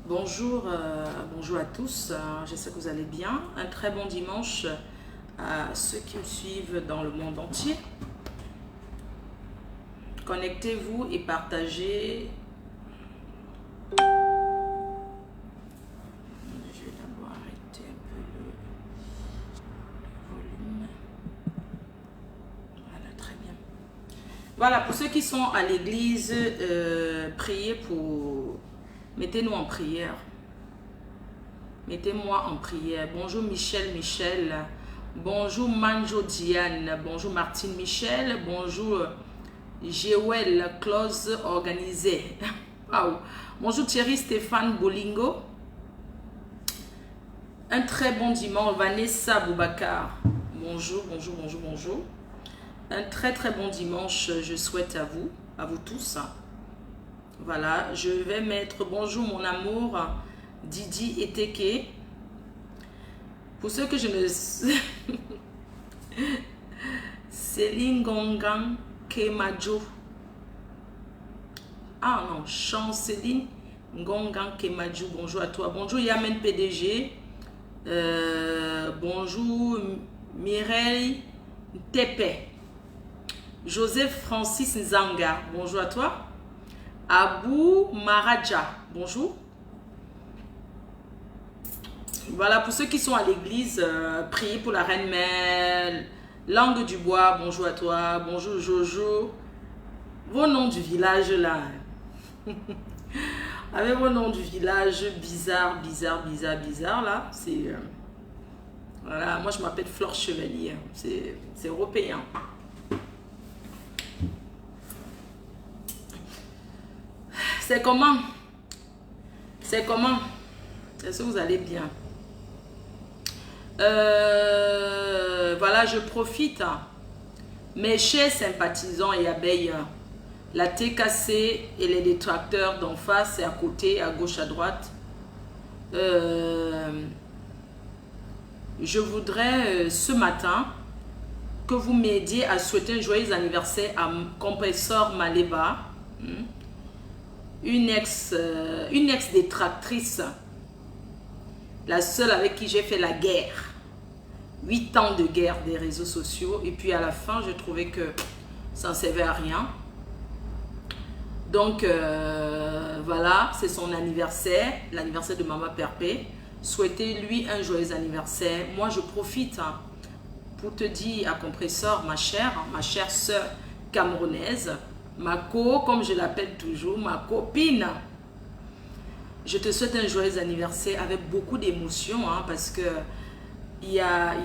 Bonjour, bonjour à tous, j'espère que vous allez bien. Un très bon dimanche à ceux qui me suivent dans le monde entier. Connectez-vous et partagez. Je vais d'abord arrêter un peu le volume. Voilà, très bien. Voilà, pour ceux qui sont à l'église, priez pour... Mettez-nous en prière. Mettez-moi en prière. Bonjour Michel. Bonjour Manjo Diane. Bonjour Martine Michel. Bonjour Joël Close Organisé. Wow. Bonjour Thierry Stéphane Bolingo. Un très bon dimanche. Vanessa Boubacar. Bonjour. Un très bon dimanche, je souhaite à vous tous. Voilà, je vais mettre bonjour mon amour, Didi Eteke. Pour ceux que je ne... Céline Gongan Kemajo. Ah non, Chanceline Gongan Kemajo, bonjour à toi. Bonjour Yamen PDG. Bonjour Mireille Tepe. Joseph Francis Nzanga, bonjour à toi. Abou Maradja, bonjour. Voilà, pour ceux qui sont à l'église, priez pour la reine mère. Langue du bois, bonjour à toi. Bonjour Jojo. Vos noms du village là. Avec vos noms du village bizarre là. C'est... voilà, moi je m'appelle Flore Chevalier. C'est européen. C'est comment? Est-ce que vous allez bien? Voilà, je profite. Mes chers sympathisants et abeilles, la TKC et les détracteurs d'en face et à côté, à gauche, à droite. Je voudrais ce matin que vous m'aidiez à souhaiter un joyeux anniversaire à Compresseur Maleba. Une ex-détractrice, la seule avec qui j'ai fait la guerre. 8 ans de guerre des réseaux sociaux. Et puis à la fin, je trouvais que ça ne servait à rien. Donc, voilà, c'est son anniversaire, l'anniversaire de Maman Perpé. Souhaitez-lui un joyeux anniversaire. Moi, je profite pour te dire à Compresseur, ma chère sœur camerounaise, ma comme je l'appelle toujours, ma copine. Je te souhaite un joyeux anniversaire avec beaucoup d'émotion, parce que il y a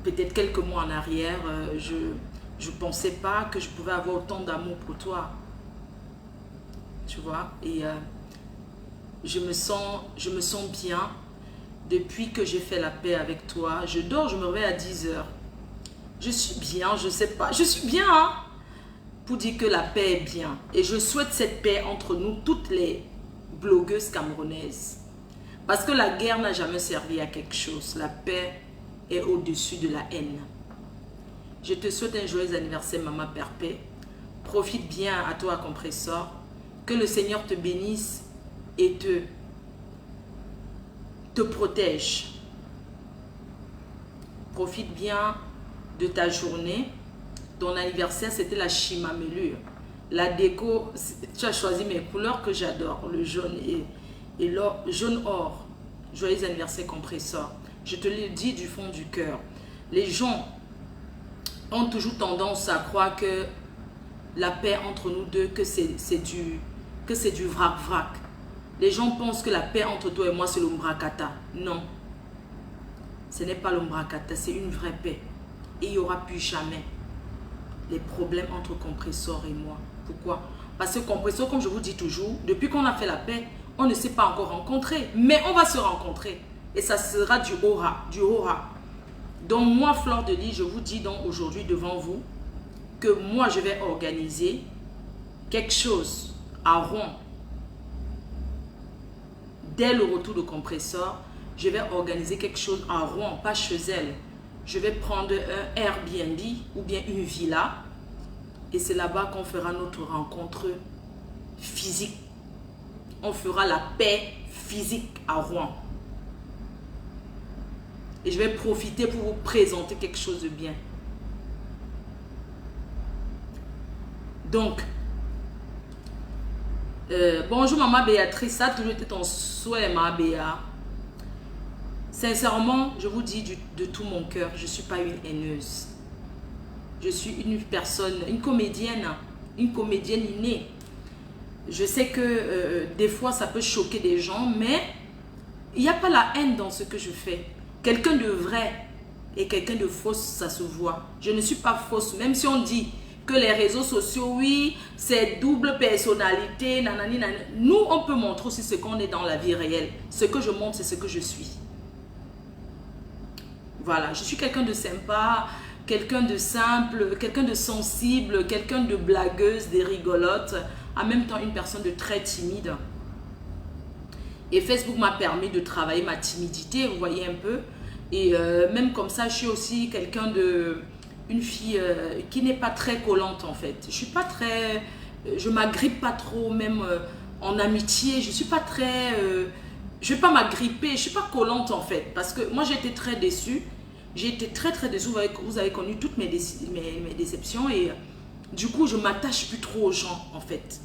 peut-être quelques mois en arrière, je ne pensais pas que je pouvais avoir autant d'amour pour toi. Tu vois, et je me sens bien depuis que j'ai fait la paix avec toi. Je dors, je me réveille à 10 heures. Je suis bien, je sais pas, je suis bien, pour dire que la paix est bien. Et je souhaite cette paix entre nous, toutes les blogueuses camerounaises. Parce que la guerre n'a jamais servi à quelque chose. La paix est au-dessus de la haine. Je te souhaite un joyeux anniversaire, Maman Perpé. Profite bien à toi, Compresseur. Que le Seigneur te bénisse et te protège. Profite bien de ta journée. Ton anniversaire, c'était la chimamelure. La déco, tu as choisi mes couleurs que j'adore, le jaune et l'or, jaune or. Joyeux anniversaire, Compresseur. Je te le dis du fond du cœur. Les gens ont toujours tendance à croire que la paix entre nous deux, que c'est du vrac-vrac. Les gens pensent que la paix entre toi et moi, c'est l'ombracata. Non. Ce n'est pas l'ombracata, c'est une vraie paix. Et il n'y aura plus jamais les problèmes entre Compresseur et moi. Pourquoi? Parce que Compresseur, comme je vous dis toujours, depuis qu'on a fait la paix, on ne s'est pas encore rencontrés. Mais on va se rencontrer. Et ça sera du aura, du aura. Donc moi, Flore de Lys, je vous dis donc aujourd'hui devant vous que moi, je vais organiser quelque chose à Rouen. Dès le retour de Compresseur, je vais organiser quelque chose à Rouen, pas chez elle. Je vais prendre un Airbnb ou bien une villa et c'est là-bas qu'on fera notre rencontre physique. on fera la paix physique à Rouen. Et je vais profiter pour vous présenter quelque chose de bien. Donc, bonjour maman Béatrice, ça a toujours été ton souhait, ma Béa. Sincèrement, je vous dis de tout mon cœur, je ne suis pas une haineuse. Je suis une personne, une comédienne innée. Je sais que des fois ça peut choquer des gens, mais il n'y a pas la haine dans ce que je fais. Quelqu'un de vrai et quelqu'un de fausse, ça se voit. Je ne suis pas fausse, même si on dit que les réseaux sociaux, oui, c'est double personnalité, nanani, nanani. Nous, on peut montrer aussi ce qu'on est dans la vie réelle. Ce que je montre, c'est ce que je suis. Voilà, je suis quelqu'un de sympa, quelqu'un de simple, quelqu'un de sensible, quelqu'un de blagueuse, de rigolote, en même temps une personne de très timide. Et Facebook m'a permis de travailler ma timidité, vous voyez un peu. Et même comme ça, je suis aussi quelqu'un de... Une fille qui n'est pas très collante en fait. Je suis pas très... je m'agrippe pas trop, même en amitié. Je suis pas très... je vais pas m'agripper, je suis pas collante en fait. Parce que moi j'ai été très déçue. J'ai été très déçue. Vous avez connu toutes mes déceptions. Et du coup, je m'attache plus trop aux gens en fait.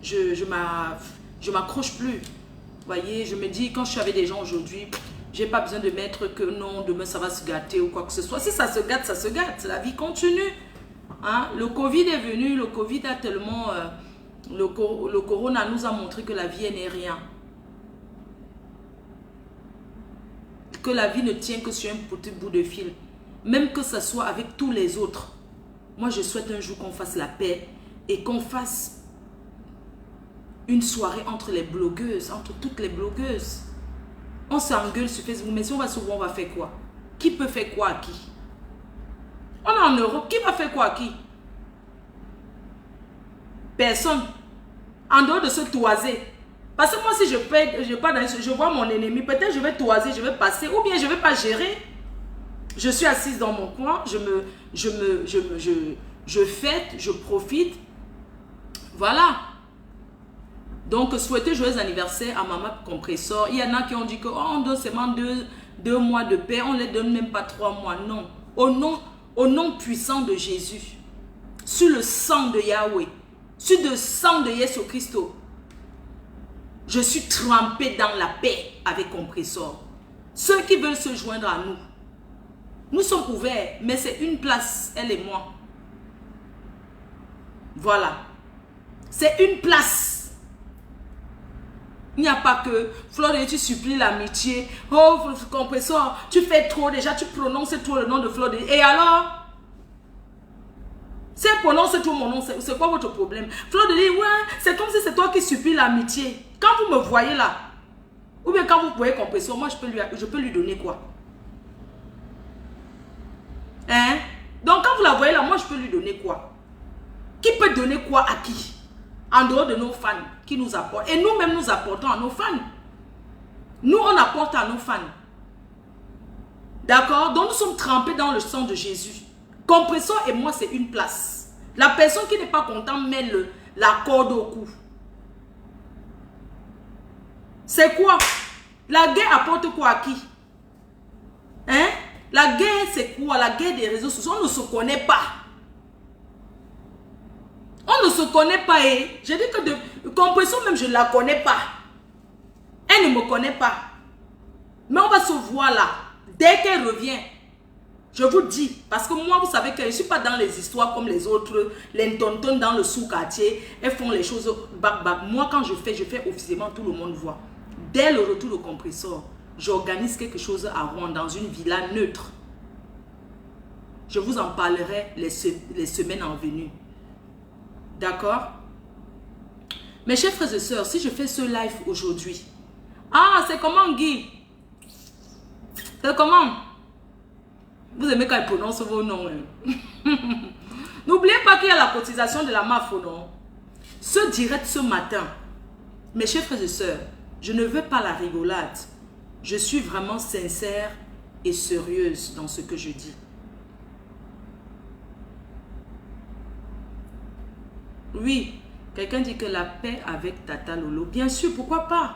Je m'accroche plus. Vous voyez, je me dis, quand je suis avec des gens aujourd'hui, j'ai pas besoin de mettre que non, demain ça va se gâter ou quoi que ce soit. Si ça se gâte, ça se gâte. La vie continue. Hein? Le Covid est venu, le Covid a tellement... le corona nous a montré que la vie n'est rien. Que la vie ne tient que sur un petit bout de fil. Même que ce soit avec tous les autres. Moi, je souhaite un jour qu'on fasse la paix et qu'on fasse une soirée entre les blogueuses, entre toutes les blogueuses. On s'engueule sur Facebook, mais si on va souvent, on va faire quoi? Qui peut faire quoi à qui? On est en Europe, qui va faire quoi à qui? Personne. En dehors de se toiser. Parce que moi, si je vois mon ennemi, peut-être je vais toiser, je vais passer, ou bien je ne vais pas gérer. Je suis assise dans mon coin, je fête, je profite. Voilà. Donc, souhaitez joyeux anniversaire à Maman Compressor. Il y en a qui ont dit que on donne seulement deux mois de paix, on ne les donne même pas 3 mois. Non. Au nom puissant de Jésus, sur le sang de Yahweh, sur le sang de Jésus-Christ, je suis trempé dans la paix avec Compressor. Ceux qui veulent se joindre à nous, nous sommes ouverts, mais c'est une place, elle et moi. Voilà. C'est une place. Il n'y a pas que, Floride, tu supplies l'amitié. Oh, Compressor, tu fais trop déjà, tu prononces trop le nom de Floride. Et alors? Si elle prononce tout mon nom, c'est quoi votre problème? Floride dit, ouais, c'est comme si c'est toi qui supplies l'amitié. Quand vous me voyez là, ou bien quand vous voyez Compressor, moi je peux lui donner quoi? Hein? Donc quand vous la voyez là, moi je peux lui donner quoi? Qui peut donner quoi à qui? En dehors de nos fans qui nous apportent. Et nous-mêmes nous apportons à nos fans. Nous on apporte à nos fans. D'accord? Donc nous sommes trempés dans le sang de Jésus. Compressor et moi c'est une place. La personne qui n'est pas contente met la corde au cou. C'est quoi? La guerre apporte quoi à qui? Hein? La guerre c'est quoi? La guerre des réseaux sociaux. On ne se connaît pas. On ne se connaît pas. Et je dis que de Compressor même je ne la connais pas. Elle ne me connaît pas. Mais on va se voir là. Dès qu'elle revient. Je vous dis, parce que moi, vous savez que je ne suis pas dans les histoires comme les autres, les tontons dans le sous-quartier, elles font les choses bac. Moi, quand je fais officiellement, tout le monde voit. Dès le retour de Compressor, j'organise quelque chose à Rouen, dans une villa neutre. Je vous en parlerai les semaines en venue. D'accord? Mes chers frères et sœurs, si je fais ce live aujourd'hui, ah, c'est comment Guy? C'est comment? Vous aimez quand il prononce vos noms. Hein? N'oubliez pas qu'il y a la cotisation de la MAF, non? Ce direct ce matin, mes chers frères et sœurs, je ne veux pas la rigolade. Je suis vraiment sincère et sérieuse dans ce que je dis. Oui, Quelqu'un dit que la paix avec Tata Lolo. Bien sûr, pourquoi pas?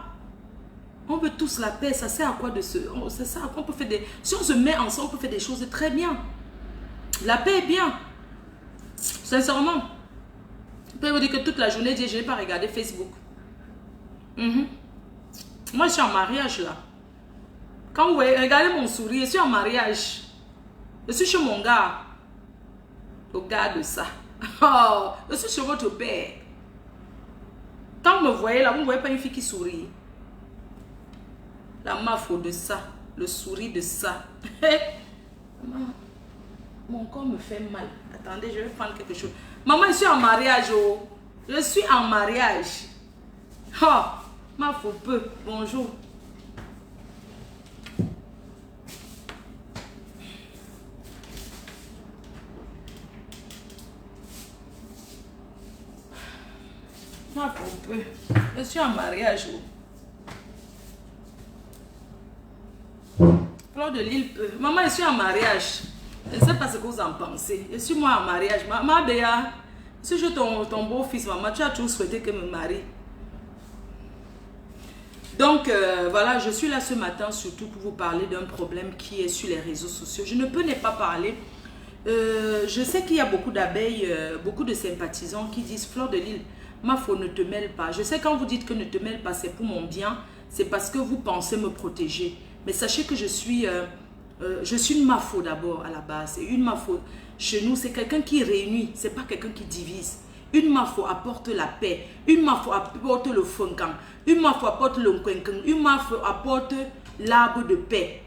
On veut tous la paix. Ça sert à quoi de se... Ça sert à quoi on peut faire des... Si on se met ensemble, on peut faire des choses très bien. La paix est bien. Sincèrement. Je peux vous dire que toute la journée, je n'ai pas regardé Facebook. Moi, je suis en mariage là. Quand vous voyez, regardez mon sourire, je suis en mariage. Je suis chez mon gars. Regarde ça. Oh, je suis chez votre père. Quand vous me voyez là, vous ne voyez pas une fille qui sourit. La mafo de ça. Le sourire de ça. Mon corps me fait mal. Attendez, je vais prendre quelque chose. Maman, je suis en mariage. Oh. Je suis en mariage. Oh, mafo peu. Bonjour. Je suis en mariage. Fleur de Lille. Maman, je suis en mariage. Je ne sais pas ce que vous en pensez. Je suis moi en mariage. Maman Béa, si je suis ton beau-fils, maman, tu as toujours souhaité que je me marie. Donc, voilà, je suis là ce matin surtout pour vous parler d'un problème qui est sur les réseaux sociaux. Je ne peux ne pas parler. Je sais qu'il y a beaucoup d'abeilles, beaucoup de sympathisants qui disent Fleur de Lille, Mafo, ne te mêle pas. Je sais quand vous dites que ne te mêle pas, c'est pour mon bien. C'est parce que vous pensez me protéger. Mais sachez que je suis une Mafo d'abord à la base. Et une Mafo, chez nous, c'est quelqu'un qui réunit. C'est pas quelqu'un qui divise. Une Mafo apporte la paix. Une Mafo apporte le funkan. Une Mafo apporte le nkwenkeng. Une Mafo apporte l'arbre de paix.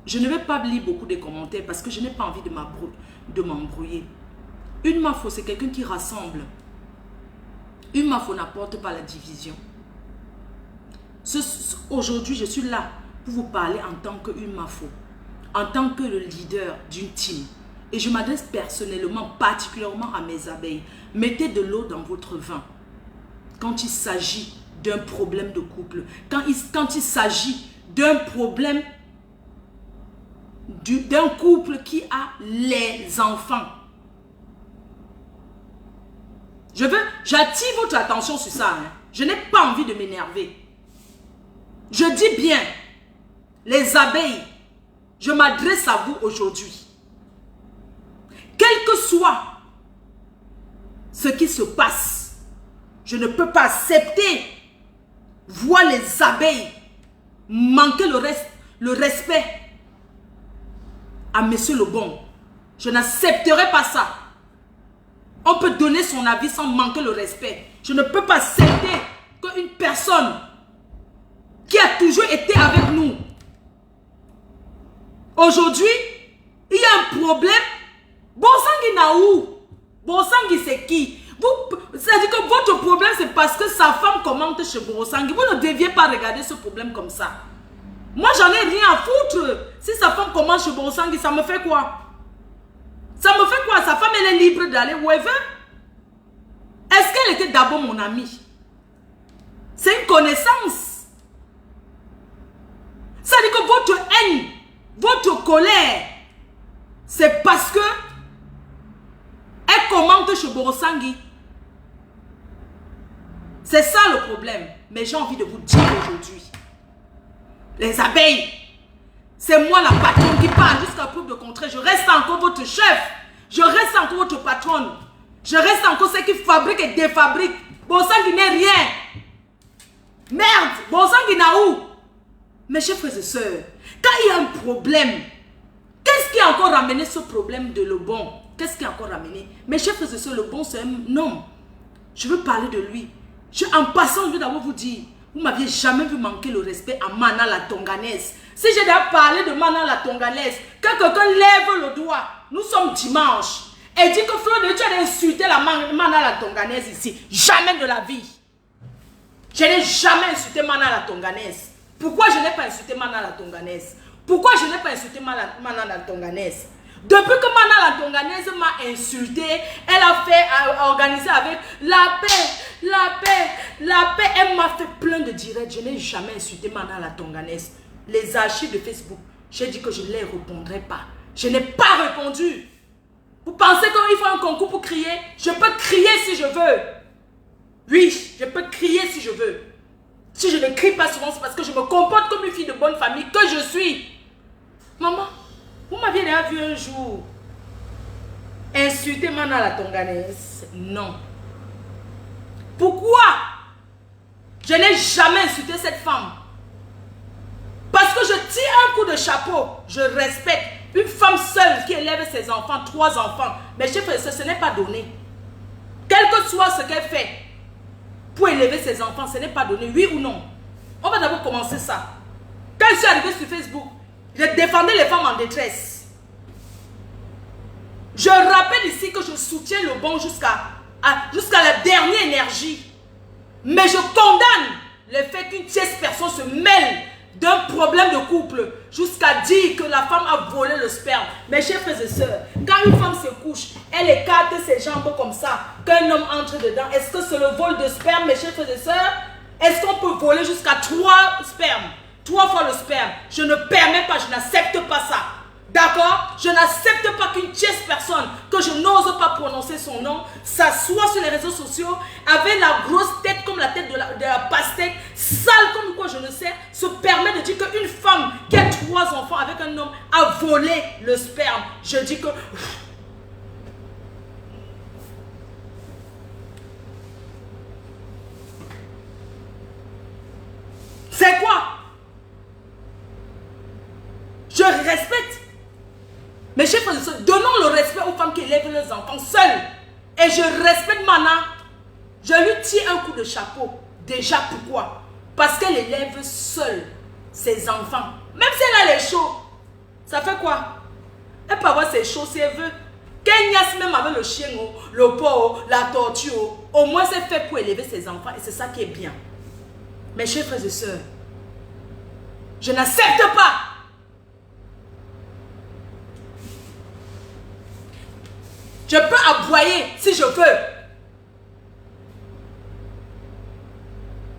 Je ne vais pas lire beaucoup de commentaires parce que je n'ai pas envie de m'embrouiller. Une Mafo, c'est quelqu'un qui rassemble. Une Mafo n'apporte pas la division. Aujourd'hui, je suis là pour vous parler en tant qu'une Mafo, en tant que le leader d'une team. Et je m'adresse personnellement, particulièrement à mes abeilles. Mettez de l'eau dans votre vin. Quand il s'agit d'un problème de couple, quand il s'agit d'un problème d'un couple qui a les enfants. J'attire votre attention sur ça. Hein. Je n'ai pas envie de m'énerver. Je dis bien, les abeilles, je m'adresse à vous aujourd'hui. Quel que soit ce qui se passe, je ne peux pas accepter voir les abeilles manquer le respect à Monsieur Lebon. Je n'accepterai pas ça. On peut donner son avis sans manquer le respect. Je ne peux pas accepter qu'une personne qui a toujours été avec nous, aujourd'hui, il y a un problème. Bonsangi Naou, Bonsangi c'est qui? C'est-à-dire que votre problème c'est parce que sa femme commente chez Bonsangi. Vous ne deviez pas regarder ce problème comme ça. Moi j'en ai rien à foutre. Si sa femme commente chez Bonsangi, ça me fait quoi? Ça me fait quoi? Sa femme elle est libre d'aller où elle veut. Est-ce qu'elle était d'abord mon amie? C'est une connaissance. C'est-à-dire que votre haine, votre colère, c'est parce que elle commente chez Borosangi. C'est ça le problème. Mais j'ai envie de vous dire aujourd'hui, les abeilles, c'est moi la patronne qui parle jusqu'à preuve de contraire. Je reste encore votre chef. Je reste encore votre patronne. Je reste encore celle qui fabrique et défabrique. Borosangi n'est rien. Merde, Borosangi n'a où? Mes chers frères et sœurs, quand il y a un problème, qu'est-ce qui a encore ramené ce problème de Lebon? Qu'est-ce qui a encore ramené? Mes chers frères et sœurs, Lebon c'est un homme. Je veux parler de lui. En passant, je veux d'abord vous dire, vous ne m'aviez jamais vu manquer le respect à Mana la Tonganaise. Si j'ai déjà parlé de Mana la Tonganaise, que quelqu'un lève le doigt, nous sommes dimanche, et dit que Fleur de, tu as insulté la Mana la Tonganaise ici. Jamais de la vie. Je n'ai jamais insulté Mana la Tonganaise. Pourquoi je n'ai pas insulté Mana la Tonganaise? Pourquoi je n'ai pas insulté Mana la Tonganaise? Depuis que Mana la Tonganaise m'a insulté, elle a fait organiser avec la paix, la paix, la paix. Elle m'a fait plein de directs. Je n'ai jamais insulté Mana la Tonganaise. Les archives de Facebook, j'ai dit que je ne les répondrai pas. Je n'ai pas répondu. Vous pensez qu'il faut un concours pour crier? Je peux crier si je veux. Oui, je peux crier si je veux. Si je ne crie pas souvent, c'est parce que je me comporte comme une fille de bonne famille que je suis. Maman, vous m'aviez déjà vu un jour insulter Mana la Tonganaise? Non. Pourquoi? Je n'ai jamais insulté cette femme. Parce que je tire un coup de chapeau. Je respecte une femme seule qui élève ses enfants, 3 enfants. Mais chef, ce n'est pas donné. Quel que soit ce qu'elle fait pour élever ses enfants, ce n'est pas donné, oui ou non? On va d'abord commencer ça. Quand je suis arrivée sur Facebook, je défendais les femmes en détresse. Je rappelle ici que je soutiens le bon jusqu'à la dernière énergie. Mais je condamne le fait qu'une tierce personne se mêle d'un problème de couple jusqu'à dire que la femme a volé le sperme. Mes chers frères et sœurs, quand une femme se couche, elle écarte ses jambes comme ça, qu'un homme entre dedans. Est-ce que c'est le vol de sperme, mes chers frères et sœurs? Est-ce qu'on peut voler jusqu'à 3 spermes? 3 fois le sperme? Je ne permets pas, je n'accepte pas ça. D'accord? Je n'accepte pas qu'une tierce personne, que je n'ose pas prononcer son nom, s'assoit sur les réseaux sociaux avec la grosse tête comme la tête de la pastèque, sale comme quoi je ne sais, se permet de dire qu'une femme qui a 3 enfants avec un homme a volé le sperme. Je dis que... C'est quoi? Je respecte. Mes chers frères et sœurs, donnons le respect aux femmes qui élèvent leurs enfants seules. Et je respecte Mana. Je lui tire un coup de chapeau. Déjà, pourquoi? Parce qu'elle élève seule ses enfants. Même si elle a les chauds, ça fait quoi? Elle peut avoir ses chauds si elle veut. Qu'elle niasse même avec le chien, le porc, la tortue, au moins c'est fait pour élever ses enfants. Et c'est ça qui est bien. Mes chers frères et sœurs, je n'accepte pas. Je peux aboyer si je veux.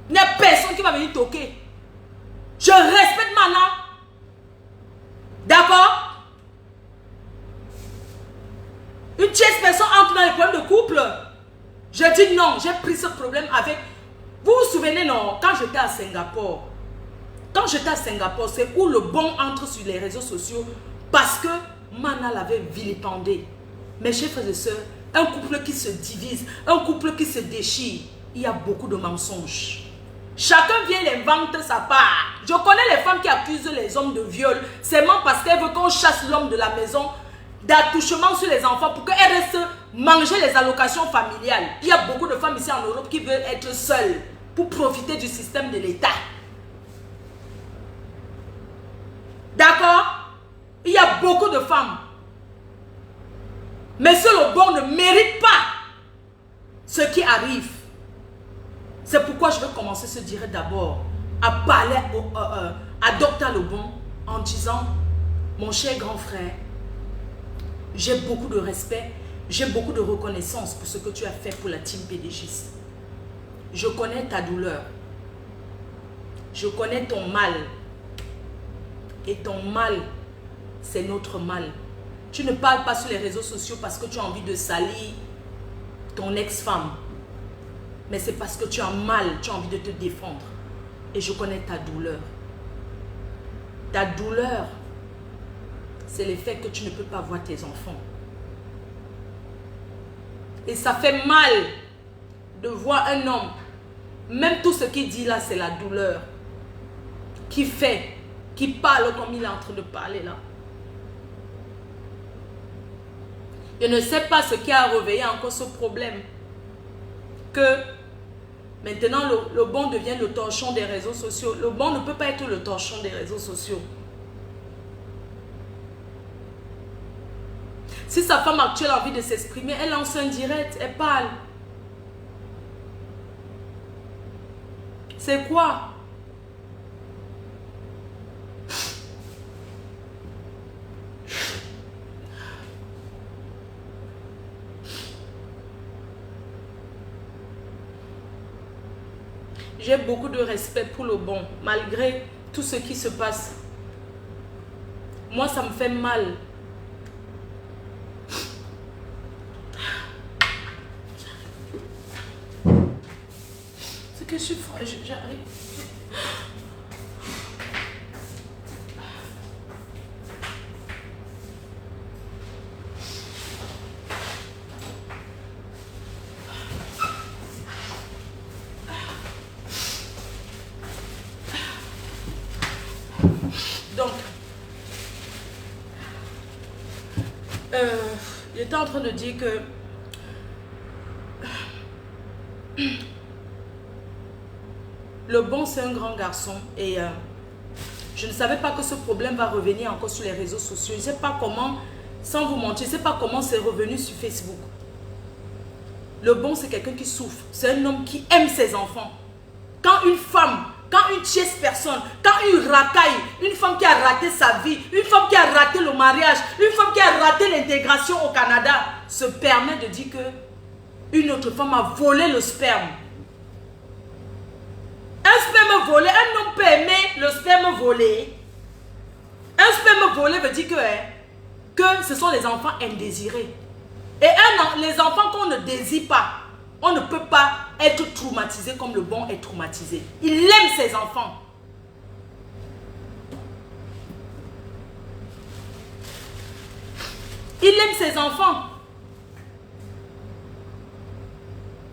Il n'y a personne qui va venir toquer. Je respecte Mana. D'accord? Une tierce personne entre dans les problèmes de couple. Je dis non, j'ai pris ce problème avec... Vous vous souvenez, non? Quand j'étais à Singapour. Quand j'étais à Singapour, c'est où le bon entre sur les réseaux sociaux parce que Mana l'avait vilipendé. Mes chers frères et sœurs, un couple qui se divise, un couple qui se déchire, il y a beaucoup de mensonges. Chacun vient et invente sa part. Je connais les femmes qui accusent les hommes de viol seulement parce qu'elles veulent qu'on chasse l'homme de la maison d'attouchement sur les enfants pour qu'elles restent manger les allocations familiales. Il y a beaucoup de femmes ici en Europe qui veulent être seules pour profiter du système de l'État. D'accord? Il y a beaucoup de femmes. Mais ce le bon ne mérite pas ce qui arrive. C'est pourquoi je vais commencer ce direct d'abord à parler à Dr Lebon en disant, mon cher grand frère, j'ai beaucoup de respect, j'ai beaucoup de reconnaissance pour ce que tu as fait pour la team PDGiste. Je connais ta douleur. Je connais ton mal. Et ton mal, c'est notre mal. Tu ne parles pas sur les réseaux sociaux parce que tu as envie de salir ton ex-femme. Mais c'est parce que tu as mal, tu as envie de te défendre. Et je connais ta douleur. Ta douleur, c'est le fait que tu ne peux pas voir tes enfants. Et ça fait mal de voir un homme, même tout ce qu'il dit là, c'est la douleur. Qui fait, qui parle comme il est en train de parler là. Je ne sais pas ce qui a réveillé encore ce problème. Que maintenant le bon devient le torchon des réseaux sociaux. Le bon ne peut pas être le torchon des réseaux sociaux. Si sa femme actuelle a envie de s'exprimer, elle lance un direct, elle parle. C'est quoi? J'ai beaucoup de respect pour le bon, malgré tout ce qui se passe. Moi, ça me fait mal. que je suis folle, j'arrive. Donc, j'étais en train de dire que le bon, c'est un grand garçon et je ne savais pas que ce problème va revenir encore sur les réseaux sociaux. Je ne sais pas comment, sans vous mentir, je ne sais pas comment c'est revenu sur Facebook. Le bon, c'est quelqu'un qui souffre. C'est un homme qui aime ses enfants. Quand une femme, quand une tierce personne, quand une racaille, une femme qui a raté sa vie, une femme qui a raté le mariage, une femme qui a raté l'intégration au Canada, se permet de dire que une autre femme a volé le sperme. Un sperme volé, un homme peut aimer le sperme volé. Un sperme volé veut dire que ce sont les enfants indésirés. Et les enfants qu'on ne désire pas, on ne peut pas être traumatisé comme le bon est traumatisé. Il aime ses enfants. Il aime ses enfants.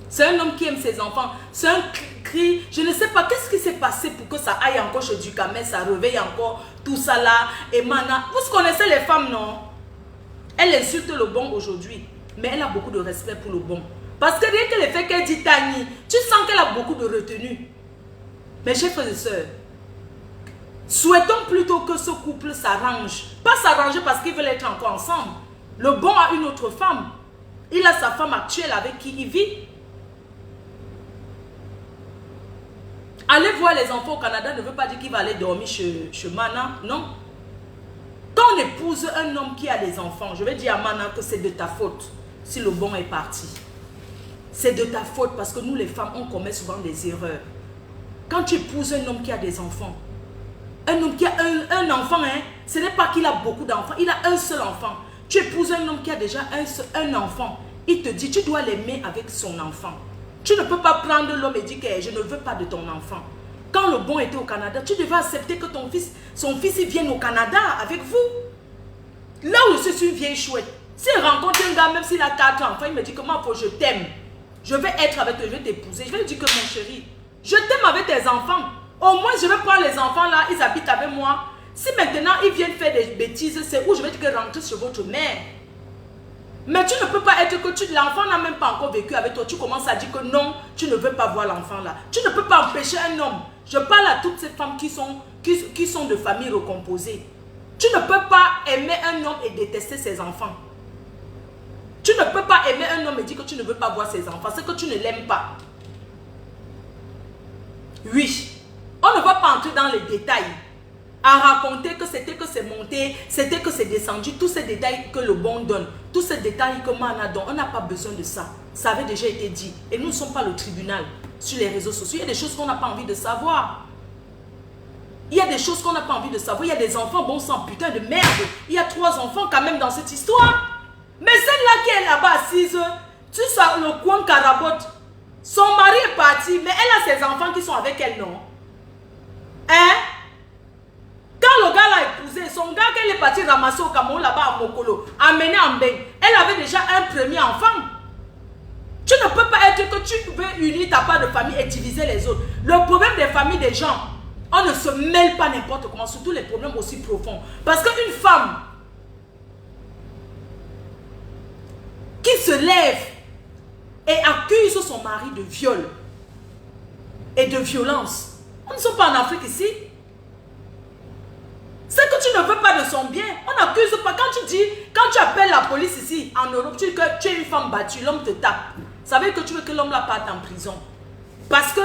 C'est un homme qui aime ses enfants. C'est un cri. Je ne sais pas qu'est-ce qui s'est passé pour que ça aille encore chez Ducamel, ça réveille encore tout ça là. Et maintenant, vous connaissez les femmes, non? Elle insulte le bon aujourd'hui, mais elle a beaucoup de respect pour le bon. Parce que rien que le fait qu'elle dit Tani, tu sens qu'elle a beaucoup de retenue. Mes chers frères et sœurs, souhaitons plutôt que ce couple s'arrange. Pas s'arranger parce qu'ils veulent être encore ensemble. Le bon a une autre femme. Il a sa femme actuelle avec qui il vit. Aller voir les enfants au Canada ne veut pas dire qu'il va aller dormir chez Mana. Non. Quand on épouse un homme qui a des enfants, je vais dire à Mana que c'est de ta faute si le bon est parti. C'est de ta faute parce que nous les femmes, on commet souvent des erreurs. Quand tu épouses un homme qui a des enfants, un homme qui a un enfant, ce n'est pas qu'il a beaucoup d'enfants, il a un seul enfant. Tu épouses un homme qui a déjà un enfant, il te dit tu dois l'aimer avec son enfant. Tu ne peux pas prendre l'homme et dire que je ne veux pas de ton enfant. Quand le bon était au Canada, tu devais accepter que son fils il vienne au Canada avec vous. Là où je suis une vieille chouette, s'il rencontre un gars, même s'il a 4 enfants, il me dit comment faut je t'aime. Je vais être avec toi, je vais t'épouser. Je vais lui dire que mon chéri, je t'aime avec tes enfants. Au moins, je vais prendre les enfants là, ils habitent avec moi. Si maintenant ils viennent faire des bêtises, c'est où je vais dire que rentrer chez votre mère. Mais tu ne peux pas être que l'enfant n'a même pas encore vécu avec toi. Tu commences à dire que non, tu ne veux pas voir l'enfant là. Tu ne peux pas empêcher un homme. Je parle à toutes ces femmes qui sont de familles recomposées. Tu ne peux pas aimer un homme et détester ses enfants. Tu ne peux pas aimer un homme et dire que tu ne veux pas voir ses enfants. C'est que tu ne l'aimes pas. Oui. On ne va pas entrer dans les détails. À raconter que c'était que c'est monté, c'était que c'est descendu. Tous ces détails que le bon donne. Tous ces détails que Mana donne. On n'a pas besoin de ça. Ça avait déjà été dit. Et nous ne sommes pas le tribunal sur les réseaux sociaux. Il y a des choses qu'on n'a pas envie de savoir. Il y a des choses qu'on n'a pas envie de savoir. Il y a des enfants, bon sang, putain de merde. Il y a 3 enfants quand même dans cette histoire. Mais celle-là qui est là-bas assise, tu sais, le coin carabote, son mari est parti, mais elle a ses enfants qui sont avec elle, non? Hein? Quand le gars l'a épousé, son gars qu'elle est partie ramasser au Cameroun là-bas à Mokolo, amené en bain, elle avait déjà un premier enfant. Tu ne peux pas être que tu veux unir ta part de famille et diviser les autres. Le problème des familles des gens, on ne se mêle pas n'importe comment, surtout les problèmes aussi profonds. Parce qu'une femme qui se lève et accuse son mari de viol et de violence. On ne sommes pas en Afrique ici. C'est que tu ne veux pas de son bien. On n'accuse pas. Quand tu appelles la police ici, en Europe, tu dis que tu es une femme battue, l'homme te tape. Ça veut dire que tu veux que l'homme la parte en prison. Parce que,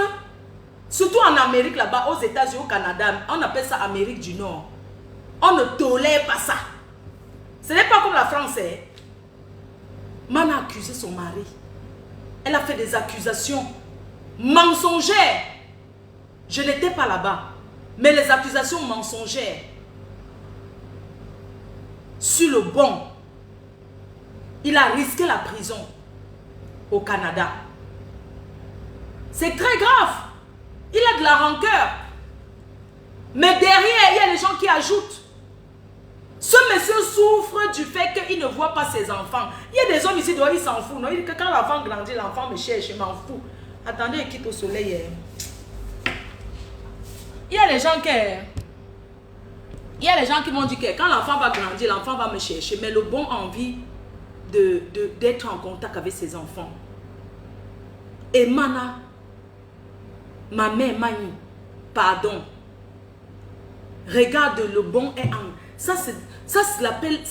surtout en Amérique là-bas, aux États-Unis, au Canada, on appelle ça Amérique du Nord. On ne tolère pas ça. Ce n'est pas comme la France. Mana a accusé son mari. Elle a fait des accusations mensongères. Je n'étais pas là-bas. Mais les accusations mensongères sur le bon, il a risqué la prison au Canada. C'est très grave. Il a de la rancœur. Mais derrière, il y a les gens qui ajoutent. Ce monsieur souffre du fait qu'il ne voit pas ses enfants. Il y a des hommes ici dehors, ils s'en foutent. Non? Il dit que quand l'enfant grandit, l'enfant me cherche, je m'en fous. Attendez, il quitte au soleil. Il y a les gens qui m'ont dit que quand l'enfant va grandir, l'enfant va me chercher. Mais le bon a envie d'être en contact avec ses enfants. Et Mana, ma mère Mani, pardon. Regarde, le bon est en... Ça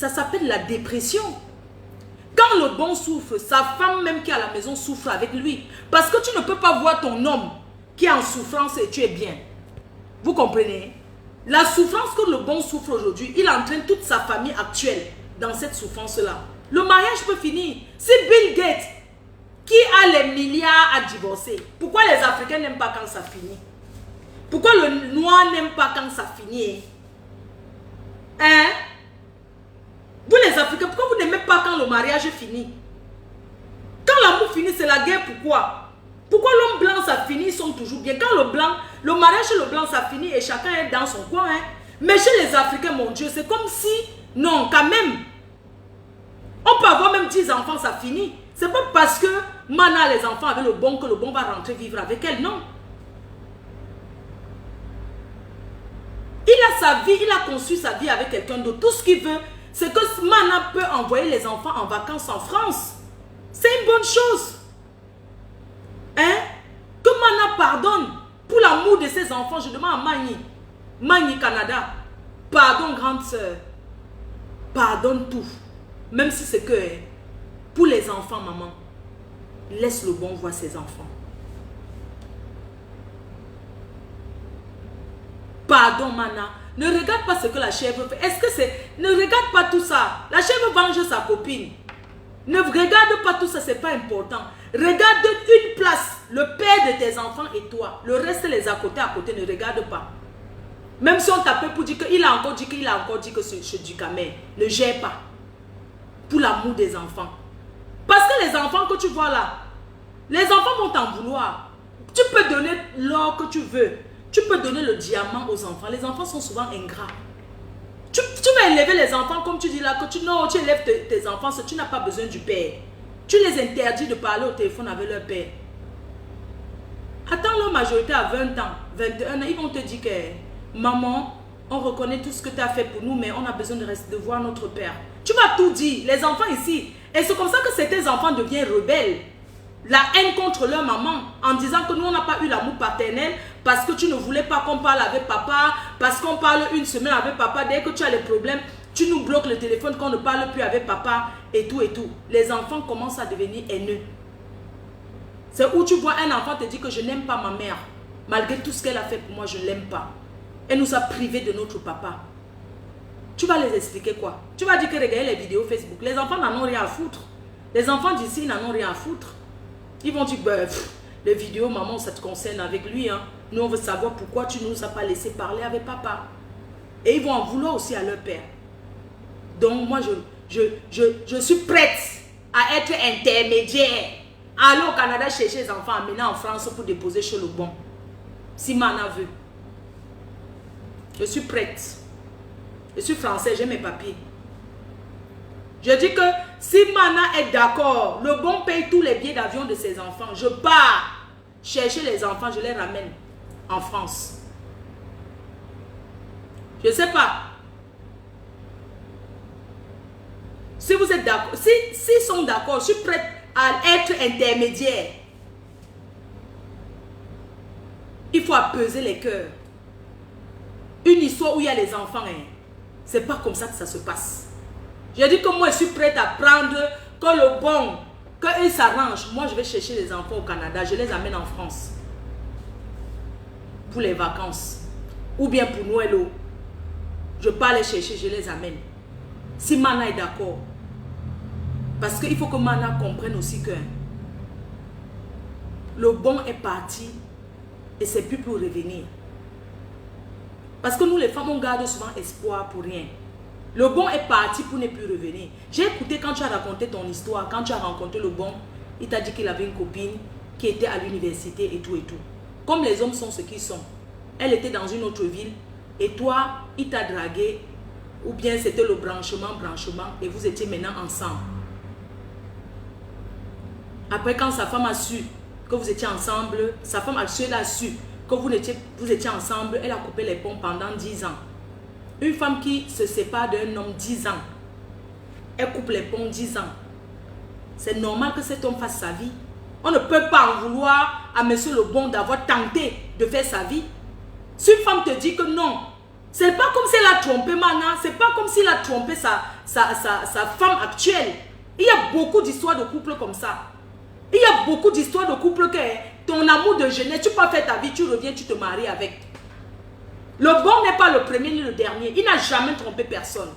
s'appelle la dépression. Quand le bon souffre, sa femme même qui est à la maison souffre avec lui. Parce que tu ne peux pas voir ton homme qui est en souffrance et tu es bien. Vous comprenez? La souffrance que le bon souffre aujourd'hui, il entraîne toute sa famille actuelle dans cette souffrance-là. Le mariage peut finir. Si Bill Gates, qui a les milliards à divorcer, pourquoi les Africains n'aiment pas quand ça finit? Pourquoi le noir n'aime pas quand ça finit? Hein? Vous les Africains, pourquoi vous n'aimez pas quand le mariage finit? Quand l'amour finit, c'est la guerre, pourquoi? Pourquoi l'homme blanc, ça finit, ils sont toujours bien? Quand le mariage chez le blanc, ça finit et chacun est dans son coin. Hein? Mais chez les Africains, mon Dieu, c'est comme si... Non, quand même. On peut avoir même 10 enfants, ça finit. C'est pas parce que Mana a les enfants avec le bon que le bon va rentrer vivre avec elle, non. Il a sa vie, il a conçu sa vie avec quelqu'un d'autre. Tout ce qu'il veut, c'est que Mana peut envoyer les enfants en vacances en France. C'est une bonne chose. Hein? Que Mana pardonne pour l'amour de ses enfants. Je demande à Mani Canada, pardon grande sœur. Pardonne tout. Même si c'est que pour les enfants, maman, laisse le bon voir ses enfants. Pardon, Mana. Ne regarde pas ce que la chèvre fait. Est-ce que c'est... Ne regarde pas tout ça. La chèvre venge sa copine. Ne regarde pas tout ça, c'est pas important. Regarde une place, le père de tes enfants et toi. Le reste, les à côté, ne regarde pas. Même si on t'appelle pour dire qu'il a encore dit que c'est du camel. Ne gère pas. Pour l'amour des enfants. Parce que les enfants que tu vois là, les enfants vont t'en vouloir. Tu peux donner l'or que tu veux. Tu peux donner le diamant aux enfants. Les enfants sont souvent ingrats. Tu vas élever les enfants comme tu dis là, que tu élèves tes enfants, tu n'as pas besoin du père. Tu les interdis de parler au téléphone avec leur père. Attends leur majorité à 20 ans, 21 ans, ils vont te dire que maman, on reconnaît tout ce que tu as fait pour nous, mais on a besoin de voir notre père. Tu vas tout dire, les enfants ici. Et c'est comme ça que certains enfants deviennent rebelles. La haine contre leur maman, en disant que nous, on n'a pas eu l'amour paternel parce que tu ne voulais pas qu'on parle avec papa, parce qu'on parle une semaine avec papa. Dès que tu as les problèmes, tu nous bloques le téléphone, qu'on ne parle plus avec papa et tout et tout. Les enfants commencent à devenir haineux. C'est où tu vois un enfant te dire que je n'aime pas ma mère. Malgré tout ce qu'elle a fait pour moi, je ne l'aime pas. Elle nous a privés de notre papa. Tu vas les expliquer quoi? Tu vas dire que regardez les vidéos Facebook. Les enfants n'en ont rien à foutre. Les enfants d'ici n'en ont rien à foutre. Ils vont dire, bah, les vidéos, maman, ça te concerne avec lui. Hein. Nous, on veut savoir pourquoi tu ne nous as pas laissé parler avec papa. Et ils vont en vouloir aussi à leur père. Donc, moi, je suis prête à être intermédiaire. Aller au Canada chercher les enfants, amener en France pour déposer chez le bon. Si Mana veut. Je suis prête. Je suis français, j'ai mes papiers. Je dis que si Mana est d'accord, le bon paye tous les billets d'avion de ses enfants. Je pars chercher les enfants, je les ramène en France. Je ne sais pas. Si vous êtes d'accord, s'ils sont d'accord, je suis prête à être intermédiaire. Il faut apaiser les cœurs. Une histoire où il y a les enfants, hein, c'est pas comme ça que ça se passe. Je dis que moi, je suis prête à prendre que le bon, qu'ils s'arrangent. Moi, je vais chercher les enfants au Canada. Je les amène en France. Pour les vacances. Ou bien pour Noël. Je pars les chercher, je les amène. Si Mana est d'accord. Parce qu'il faut que Mana comprenne aussi que le bon est parti et c'est plus pour revenir. Parce que nous, les femmes, on garde souvent espoir pour rien. Le bon est parti pour ne plus revenir. J'ai écouté quand tu as raconté ton histoire, quand tu as rencontré le bon, il t'a dit qu'il avait une copine qui était à l'université et tout et tout. Comme les hommes sont ce qu'ils sont. Elle était dans une autre ville et toi, il t'a dragué ou bien c'était le branchement et vous étiez maintenant ensemble. Après, quand sa femme a su que vous étiez ensemble, sa femme actuelle a su que vous étiez ensemble, elle a coupé les ponts pendant 10 ans. Une femme qui se sépare d'un homme 10 ans, elle coupe les ponts 10 ans. C'est normal que cet homme fasse sa vie. On ne peut pas en vouloir à monsieur le bon d'avoir tenté de faire sa vie. Si une femme te dit que non, c'est pas comme si elle a trompé Mana, c'est pas comme s'il a trompé sa femme actuelle. Il y a beaucoup d'histoires de couple comme ça. Il y a beaucoup d'histoires de couple que ton amour de jeunesse, tu peux faire ta vie, tu reviens, tu te maries avec. Le bon n'est pas le premier ni le dernier. Il n'a jamais trompé personne.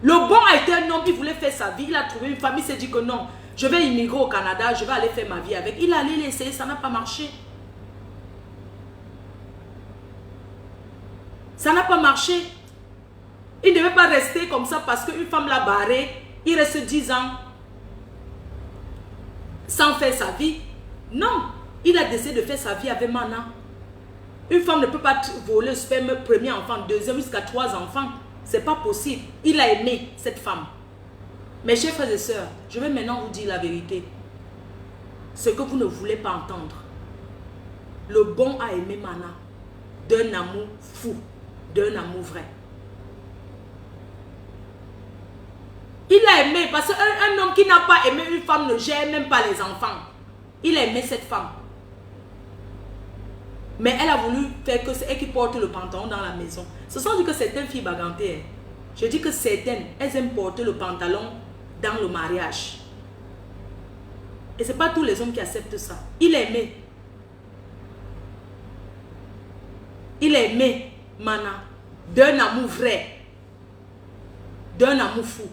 Le bon a été un homme, il voulait faire sa vie, il a trouvé une femme, il s'est dit que non, je vais immigrer au Canada, je vais aller faire ma vie avec. Il a allé l'essayer, ça n'a pas marché. Ça n'a pas marché. Il ne devait pas rester comme ça parce qu'une femme l'a barré. Il reste 10 ans sans faire sa vie. Non, il a décidé de faire sa vie avec Mana. Une femme ne peut pas voler le sperme, premier enfant, deuxième jusqu'à 3 enfants. C'est pas possible. Il a aimé cette femme. Mes chers frères et sœurs, je vais maintenant vous dire la vérité. Ce que vous ne voulez pas entendre. Le bon a aimé Mana d'un amour fou, d'un amour vrai. Il a aimé parce qu'un homme qui n'a pas aimé une femme ne gère même pas les enfants. Il a aimé cette femme. Mais elle a voulu faire que c'est elle qui porte le pantalon dans la maison. Ce sont dit que certaines filles bagantées. Je dis que certaines, elles aiment porter le pantalon dans le mariage. Et ce n'est pas tous les hommes qui acceptent ça. Il a aimé. Il a aimé Mana d'un amour vrai. D'un amour fou.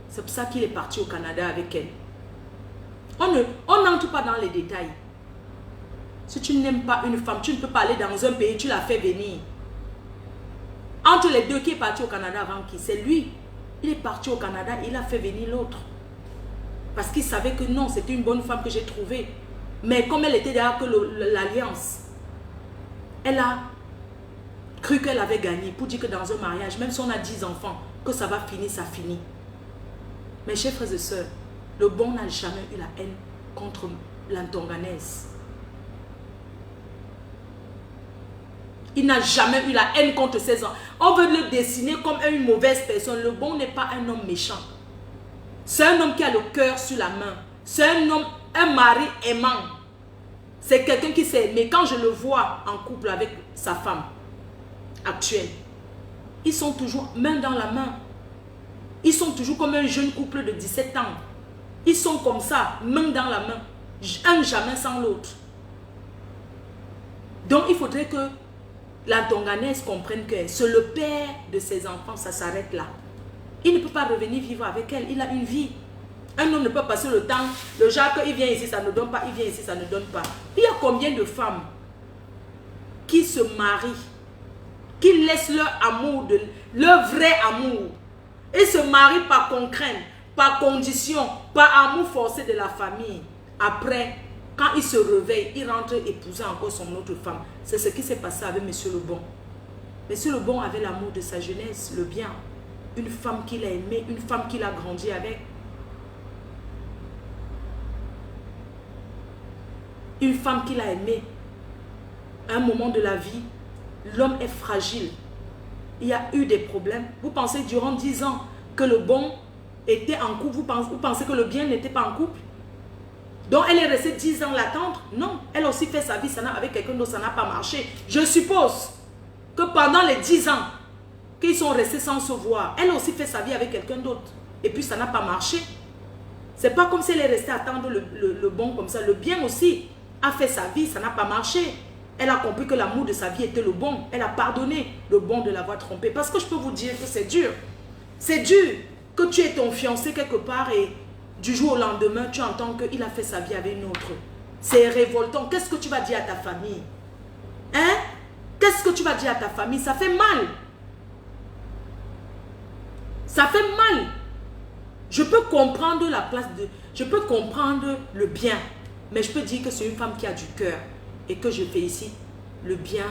C'est pour ça qu'il est parti au Canada avec elle. On n'entre pas dans les détails. Si tu n'aimes pas une femme, tu ne peux pas aller dans un pays, tu la fais venir. Entre les deux, qui est parti au Canada avant qui? C'est lui. Il est parti au Canada, il a fait venir l'autre. Parce qu'il savait que non, c'était une bonne femme que j'ai trouvée. Mais comme elle était derrière que l'alliance, elle a cru qu'elle avait gagné pour dire que dans un mariage, même si on a 10 enfants, que ça va finir, ça finit. Mes chers frères et sœurs, le bon n'a jamais eu la haine contre l'Antonganaise. Il n'a jamais eu la haine contre ses enfants. On veut le dessiner comme une mauvaise personne. Le bon n'est pas un homme méchant. C'est un homme qui a le cœur sur la main. C'est un homme, un mari aimant. C'est quelqu'un qui s'est aimé. Quand je le vois en couple avec sa femme actuelle, ils sont toujours main dans la main. Ils sont toujours comme un jeune couple de 17 ans. Ils sont comme ça, main dans la main. Un jamais sans l'autre. Donc il faudrait que la Tonganaise comprenne que c'est le père de ses enfants, ça s'arrête là. Il ne peut pas revenir vivre avec elle, il a une vie. Un homme ne peut passer le temps, le genre qu'il vient ici, ça ne donne pas, il vient ici, ça ne donne pas. Il y a combien de femmes qui se marient, qui laissent leur amour, leur vrai amour, et se marient par contrainte, par condition, par amour forcé de la famille. Après, quand il se réveille, il rentre épouser encore son autre femme. C'est ce qui s'est passé avec Monsieur Lebon. Monsieur Lebon avait l'amour de sa jeunesse, le bien. Une femme qu'il a aimée, une femme qu'il a grandi avec. Une femme qu'il a aimée. À un moment de la vie, l'homme est fragile. Il y a eu des problèmes. Vous pensez durant 10 ans que le bon était en couple, vous pensez que le bien n'était pas en couple? Donc elle est restée 10 ans l'attendre? Non, elle a aussi fait sa vie avec quelqu'un d'autre, ça n'a pas marché. Je suppose que pendant les 10 ans qu'ils sont restés sans se voir, elle a aussi fait sa vie avec quelqu'un d'autre. Et puis ça n'a pas marché. C'est pas comme si elle est restée attendre le bon comme ça. Le bien aussi a fait sa vie, ça n'a pas marché. Elle a compris que l'amour de sa vie était le bon. Elle a pardonné le bon de l'avoir trompé. Parce que je peux vous dire que c'est dur. C'est dur que tu aies ton fiancé quelque part et du jour au lendemain, tu entends qu'il a fait sa vie avec une autre. C'est révoltant. Qu'est-ce que tu vas dire à ta famille? Hein? Qu'est-ce que tu vas dire à ta famille? Ça fait mal. Ça fait mal. Je peux comprendre la place de... Je peux comprendre le bien. Mais je peux dire que c'est une femme qui a du cœur. et que je félicite le bien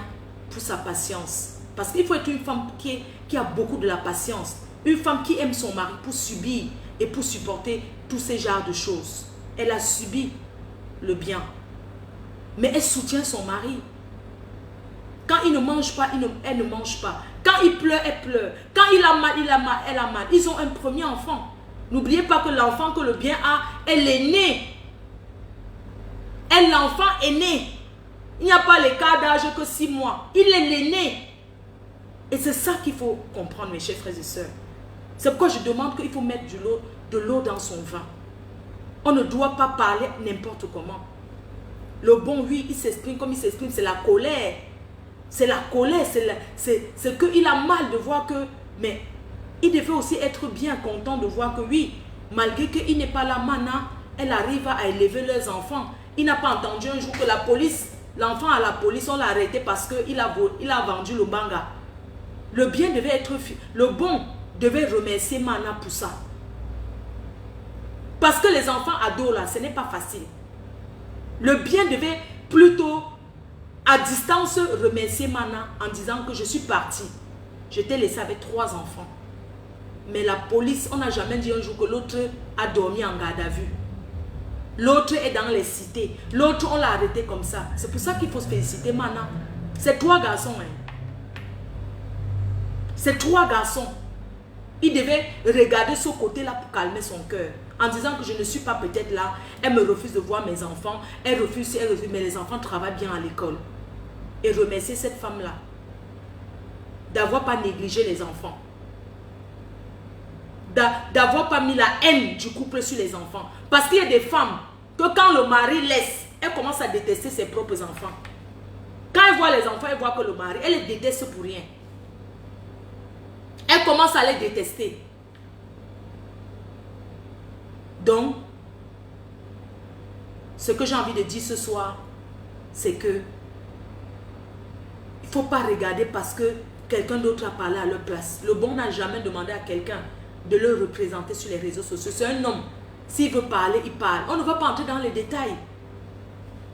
pour sa patience. Parce qu'il faut être une femme qui a beaucoup de la patience. Une femme qui aime son mari pour subir et pour supporter tous ces genres de choses. Elle a subi le bien. Mais elle soutient son mari. Quand il ne mange pas, elle ne mange pas. Quand il pleure, elle pleure. Quand il a mal, elle a mal. Ils ont un premier enfant. N'oubliez pas que l'enfant que le bien a, elle est née. L'enfant est né. Il n'y a pas l'écart d'âge que 6 mois. Il est l'aîné. Et c'est ça qu'il faut comprendre, mes chers frères et sœurs. C'est pourquoi je demande qu'il faut mettre de l'eau dans son vin. On ne doit pas parler n'importe comment. Le bon, oui, il s'exprime comme il s'exprime, c'est la colère. C'est la colère, c'est qu'il a mal de voir que... Mais il devait aussi être bien content de voir que oui, malgré qu'il n'est pas là maintenant, elle arrive à élever leurs enfants. Il n'a pas entendu un jour que la police, l'enfant à la police, on l'a arrêté parce qu'il a vendu le manga. Le bien devait être... Le bon devait remercier Mana pour ça. Parce que les enfants ados là, ce n'est pas facile. Le bien devait plutôt, à distance, remercier Mana en disant que je suis partie. Je t'ai laissé avec 3 enfants. Mais la police, on n'a jamais dit un jour que l'autre a dormi en garde à vue. L'autre est dans les cités. L'autre, on l'a arrêté comme ça. C'est pour ça qu'il faut se féliciter Mana. C'est 3 garçons. Hein. C'est 3 garçons. Il devait regarder ce côté-là pour calmer son cœur. En disant que je ne suis pas peut-être là. Elle me refuse de voir mes enfants. Elle refuse, mais les enfants travaillent bien à l'école. Et remercier cette femme-là. D'avoir pas négligé les enfants. D'avoir pas mis la haine du couple sur les enfants. Parce qu'il y a des femmes que quand le mari laisse, elle commence à détester ses propres enfants. Quand elle voit les enfants, elle voit que le mari, elle les déteste pour rien. Elle commence à les détester. Donc, ce que j'ai envie de dire ce soir, c'est que il ne faut pas regarder parce que quelqu'un d'autre a parlé à leur place. Le bon n'a jamais demandé à quelqu'un de le représenter sur les réseaux sociaux. C'est un homme. S'il veut parler, il parle. On ne va pas entrer dans les détails.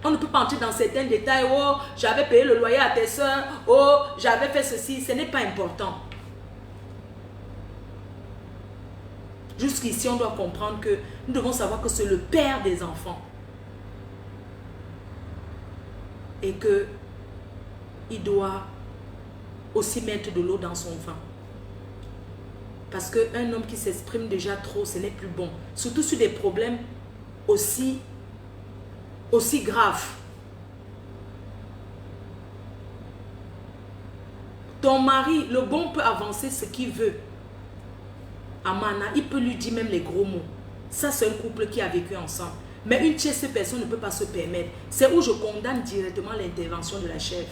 On ne peut pas entrer dans certains détails. Oh, j'avais payé le loyer à tes soeurs. Oh, j'avais fait ceci. Ce n'est pas important. Jusqu'ici, on doit comprendre que nous devons savoir que c'est le père des enfants. Et que il doit aussi mettre de l'eau dans son vin. Parce qu'un homme qui s'exprime déjà trop, ce n'est plus bon. Surtout sur des problèmes aussi graves. Ton mari, le bon peut avancer ce qu'il veut. Amana, il peut lui dire même les gros mots. Ça, c'est un couple qui a vécu ensemble. Mais une tierce personne ne peut pas se permettre. C'est où je condamne directement l'intervention de la chef.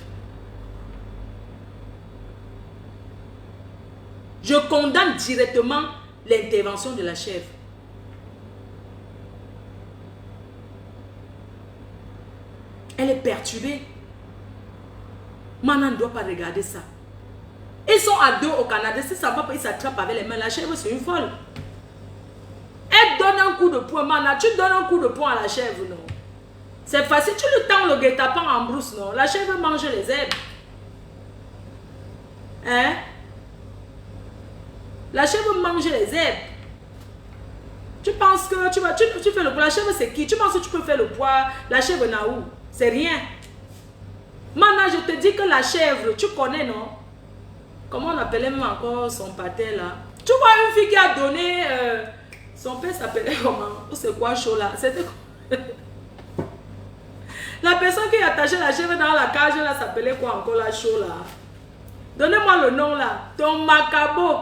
Je condamne directement l'intervention de la chef. Elle est perturbée. Mana ne doit pas regarder ça. Ils sont à 2 au Canada. Si ça va pas, ils s'attrapent avec les mains. La chèvre, c'est une folle. Elle donne un coup de poing. Mana, tu donnes un coup de poing à la chèvre, non? C'est facile. Tu le tends le guet-apens en brousse, non? La chèvre mange les herbes. Hein? La chèvre mange les herbes. Tu penses que tu fais le poids. La chèvre, c'est qui? Tu penses que tu peux faire le poids? La chèvre n'a où? C'est rien. Maintenant, je te dis que la chèvre, tu connais, non? Comment on appelait même encore son pâté là? Tu vois une fille qui a donné... son père s'appelait comment? C'est quoi chaud là? C'était quoi? La personne qui attachait la chèvre dans la cage là s'appelait quoi encore la chaud là? Donnez-moi le nom là. Ton macabo.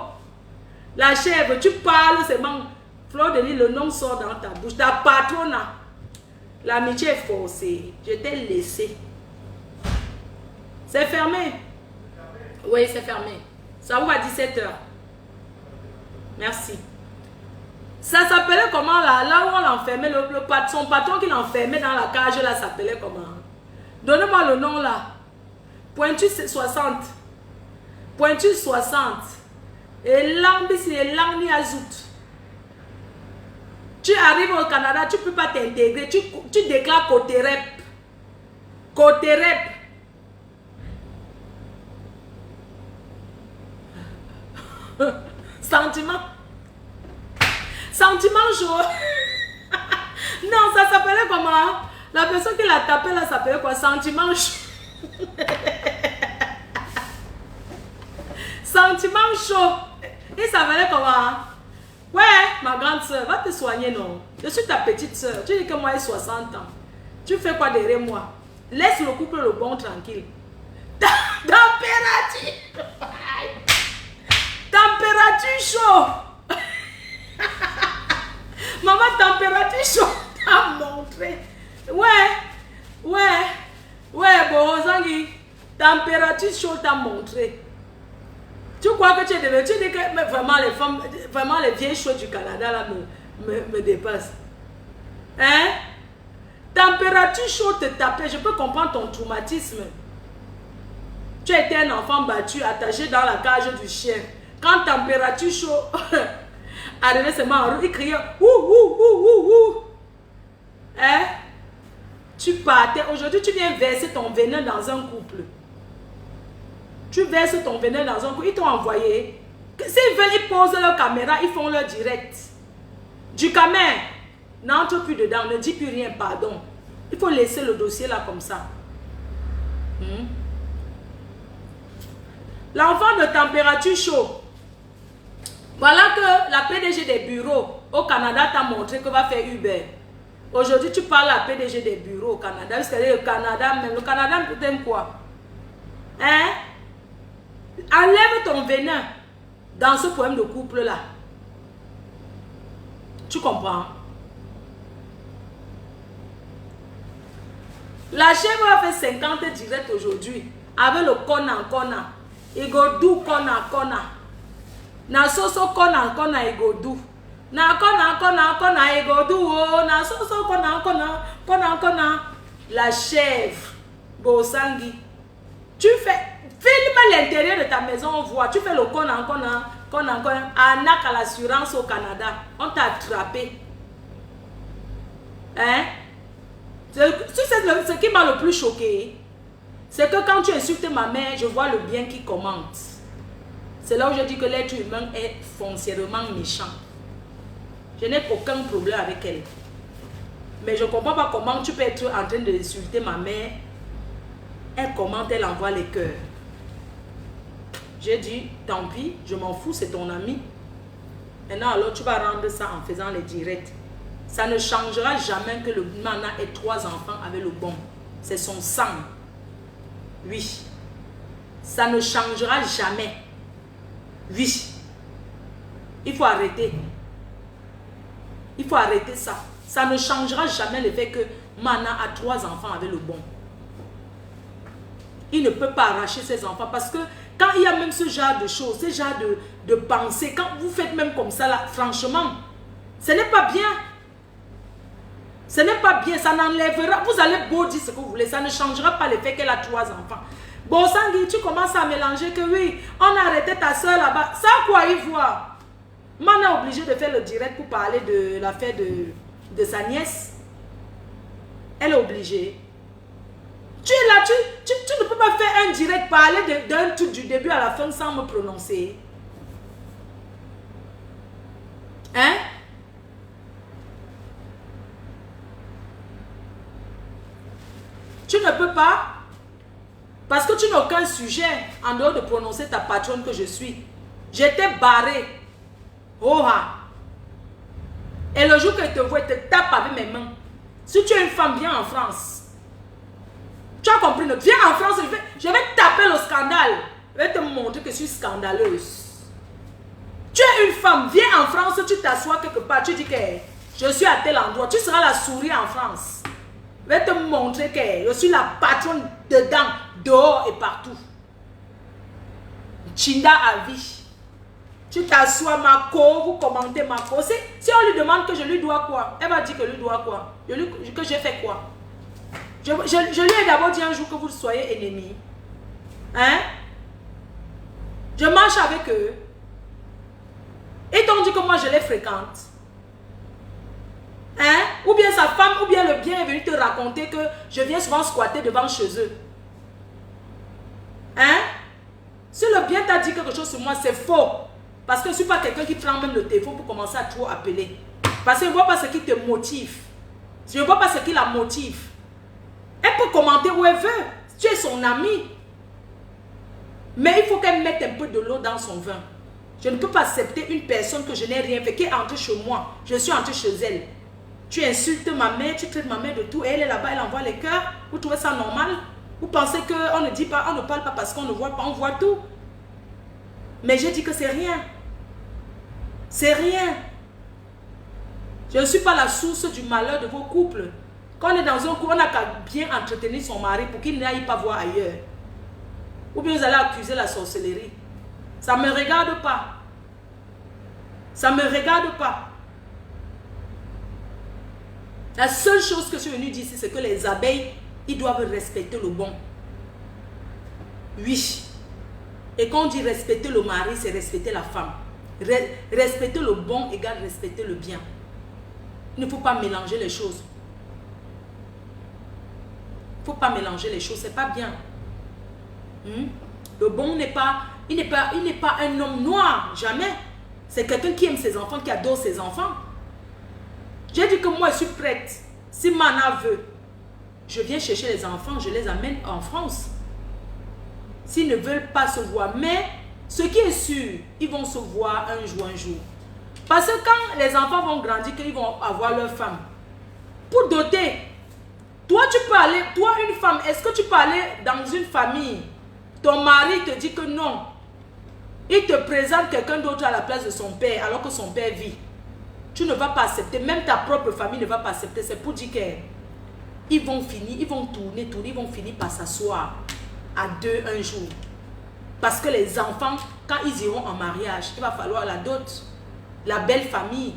La chèvre, tu parles, c'est bon. Fleur de Lys, le nom sort dans ta bouche. Ta patronne. L'amitié est forcée. Je t'ai laissé. C'est fermé. Oui, c'est fermé. Ça ouvre à 17 h. Merci. Ça s'appelait comment là? Là où on l'enfermait, son patron qui l'enfermait dans la cage là s'appelait comment? Donnez-moi le nom là. Pointu 60. Pointu 60. Et l'ambis et l'angli azout. Tu arrives au Canada, tu ne peux pas t'intégrer. Tu déclares côté rep. Côté rep. Sentiment. Sentiment chaud. Non, ça s'appelait comment? La personne qui l'a tapé là s'appelait quoi? Sentiment chaud. Sentiment chaud. Il s'appelait comment? Ouais, ma grande soeur, va te soigner, non? Je suis ta petite soeur. Tu dis que moi j'ai 60 ans. Tu fais quoi derrière moi? Laisse le couple le bon tranquille. Température. Température chaud. Maman, température chaud. T'as montré. Ouais, bon, Zangui. Température chaud t'a montré. Tu crois que tu es devenu, tu dis que mais vraiment les femmes, vraiment les vieilles choses du Canada là me dépassent. Hein? Température chaude te taper, je peux comprendre ton traumatisme. Tu étais un enfant battu, attaché dans la cage du chien. Quand température chaude arrivait seulement en route, il criait ouh. Hein? Tu partais. Aujourd'hui, tu viens verser ton venin dans un couple. Tu verses ton venin dans un couple. Ils t'ont envoyé. S'ils veulent, ils posent leur caméra, ils font leur direct. Du caméra, n'entre plus dedans, ne dis plus rien, pardon. Il faut laisser le dossier là comme ça. L'enfant de température chaude. Voilà que la PDG des bureaux au Canada t'a montré que va faire Uber. Aujourd'hui, tu parles à la PDG des bureaux au Canada. Parce que le Canada, même le Canada, t'aime quoi? Hein? Enlève ton venin dans ce problème de couple là. Tu comprends? La chèvre a fait 50 directs aujourd'hui avec le kona. Il go do kona. Na soso kona il go do. Na kona il go do. Oh, na soso kona. La chèvre, Bosangi. Tu fais, filme l'intérieur de ta maison, on voit. Tu fais le kona. Arnaque à l'assurance au Canada. On t'a attrapé. Hein? Ce qui m'a le plus choqué, c'est que quand tu insultes ma mère, je vois le bien qui commente. C'est là où je dis que l'être humain est foncièrement méchant. Je n'ai aucun problème avec elle. Mais je ne comprends pas comment tu peux être en train d'insulter ma mère. Elle commente, elle envoie les cœurs. J'ai dit, tant pis, je m'en fous, c'est ton ami. Maintenant, alors tu vas rendre ça en faisant les directs. Ça ne changera jamais que le Mana ait 3 enfants avec le bon. C'est son sang. Oui. Ça ne changera jamais. Oui. Il faut arrêter. Il faut arrêter ça. Ça ne changera jamais le fait que Mana a 3 enfants avec le bon. Il ne peut pas arracher ses enfants parce que quand il y a même ce genre de choses, ce genre de pensée, quand vous faites même comme ça, là, franchement, ce n'est pas bien. Ce n'est pas bien, ça n'enlèvera. Vous allez beau dire ce que vous voulez, ça ne changera pas le fait qu'elle a 3 enfants. Bon, Sangui, tu commences à mélanger que oui, on a arrêté ta soeur là-bas. Ça, quoi, il voit? On est obligé de faire le direct pour parler de l'affaire de sa nièce. Elle est obligée. Tu es là, tu ne peux pas faire un direct, parler d'un truc du début à la fin sans me prononcer. Hein? Tu ne peux pas, parce que tu n'as aucun sujet en dehors de prononcer ta patronne que je suis. J'étais barré. Oha. Et le jour que je te vois, je te tape avec mes mains. Si tu es une femme, viens en France. Tu as compris? Viens en France, je vais taper le scandale. Je vais te montrer que je suis scandaleuse. Tu es une femme, viens en France, tu t'assois quelque part, tu dis que je suis à tel endroit. Tu seras la souris en France. Je vais te montrer que je suis la patronne dedans, dehors et partout. Chinda à vie. Tu t'assois, Mako, vous commentez Mako. Si on lui demande que je lui dois quoi, elle va dire que je lui dois quoi, que j'ai fait quoi. Je lui ai d'abord dit un jour que vous soyez ennemis. Hein? Je marche avec eux. Ils t'ont dit que moi je les fréquente. Hein? Ou bien sa femme, ou bien le bien est venu te raconter que je viens souvent squatter devant chez eux. Hein? Si le bien t'a dit quelque chose sur moi, c'est faux. Parce que je ne suis pas quelqu'un qui prend même le téléphone pour commencer à trop appeler. Parce que je ne vois pas ce qui te motive. Je ne vois pas ce qui la motive. Elle peut commenter où elle veut. Tu es son amie. Mais il faut qu'elle mette un peu de l'eau dans son vin. Je ne peux pas accepter une personne que je n'ai rien fait, qui est entrée chez moi. Je suis entrée chez elle. Tu insultes ma mère, tu traites ma mère de tout. Et elle est là-bas, elle envoie les cœurs. Vous trouvez ça normal? Vous pensez qu'on ne dit pas, on ne parle pas parce qu'on ne voit pas, on voit tout. Mais j'ai dit que c'est rien. C'est rien. Je ne suis pas la source du malheur de vos couples. Quand on est dans un couple, on n'a qu'à bien entretenir son mari pour qu'il n'aille pas voir ailleurs. Ou bien vous allez accuser la sorcellerie. Ça ne me regarde pas. Ça ne me regarde pas. La seule chose que je suis venue dire ici, c'est que les abeilles, ils doivent respecter le bon. Oui. Et quand on dit respecter le mari, c'est respecter la femme. Respecter le bon égale respecter le bien. Il ne faut pas mélanger les choses. Il ne faut pas mélanger les choses, c'est pas bien. Le bon n'est pas, il n'est pas un homme noir, jamais. C'est quelqu'un qui aime ses enfants, qui adore ses enfants. J'ai dit que moi je suis prête. Si Mana veut, je viens chercher les enfants, je les amène en France. S'ils ne veulent pas se voir, mais ce qui est sûr, ils vont se voir un jour. Parce que quand les enfants vont grandir, qu'ils vont avoir leur femme, pour doter, toi tu peux aller, toi une femme, est-ce que tu peux aller dans une famille, ton mari te dit que non, il te présente quelqu'un d'autre à la place de son père, alors que son père vit. Tu ne vas pas accepter, même ta propre famille ne va pas accepter, c'est pour dire qu'ils vont finir, ils vont tourner, ils vont finir par s'asseoir à deux un jour. Parce que les enfants, quand ils iront en mariage, il va falloir la dot, la belle famille,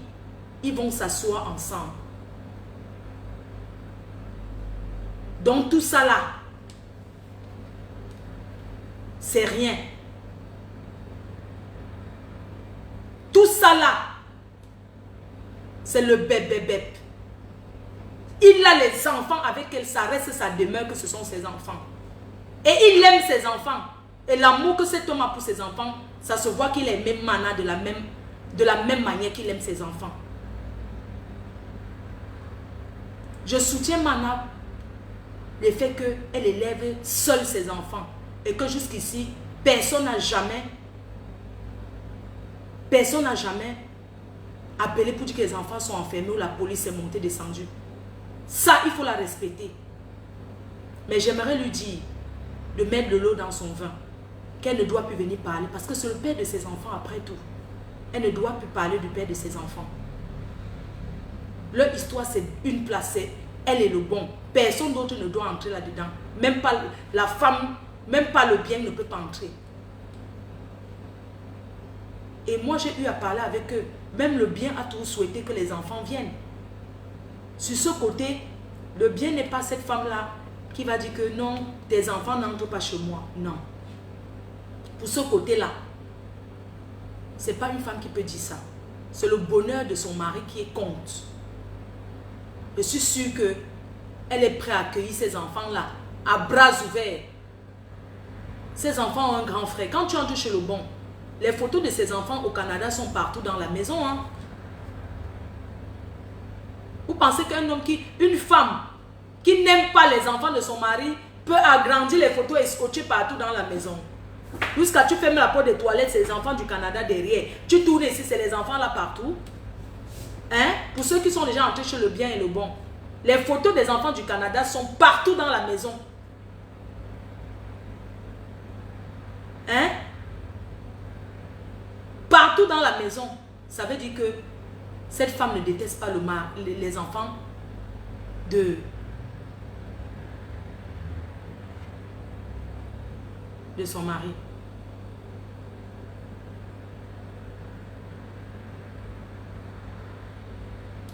ils vont s'asseoir ensemble. Donc tout ça là, c'est rien. Tout ça là, c'est le bébé. Il a les enfants avec elle, ça reste sa demeure que ce sont ses enfants. Et il aime ses enfants. Et l'amour que cet homme a pour ses enfants, ça se voit qu'il aime Mana de la même manière qu'il aime ses enfants. Je soutiens Mana le fait qu'elle élève seule ses enfants. Et que jusqu'ici, personne n'a jamais appelé pour dire que les enfants sont enfermés ou la police est montée, descendue. Ça, il faut la respecter. Mais j'aimerais lui dire de mettre de l'eau dans son vin, qu'elle ne doit plus venir parler, parce que c'est le père de ses enfants après tout. Elle ne doit plus parler du père de ses enfants. Leur histoire, c'est une place, elle est le bon. Personne d'autre ne doit entrer là-dedans. Même pas la femme, même pas le bien ne peut pas entrer. Et moi, j'ai eu à parler avec eux. Même le bien a toujours souhaité que les enfants viennent. Sur ce côté, le bien n'est pas cette femme-là qui va dire que non, tes enfants n'entrent pas chez moi. Non. Pour ce côté-là, ce n'est pas une femme qui peut dire ça. C'est le bonheur de son mari qui est compte. Je suis sûre qu'elle est prête à accueillir ces enfants-là à bras ouverts. Ces enfants ont un grand frère. Quand tu entres chez le bon, les photos de ces enfants au Canada sont partout dans la maison. Hein? Vous pensez qu'un homme une femme qui n'aime pas les enfants de son mari peut agrandir les photos et scotcher partout dans la maison? Jusqu'à tu fermes la porte des toilettes, c'est les enfants du Canada derrière. Tu tournes ici, c'est les enfants là partout. Hein? Pour ceux qui sont déjà entrés chez le bien et le bon, les photos des enfants du Canada sont partout dans la maison. Hein? Partout dans la maison. Ça veut dire que cette femme ne déteste pas les enfants de son mari.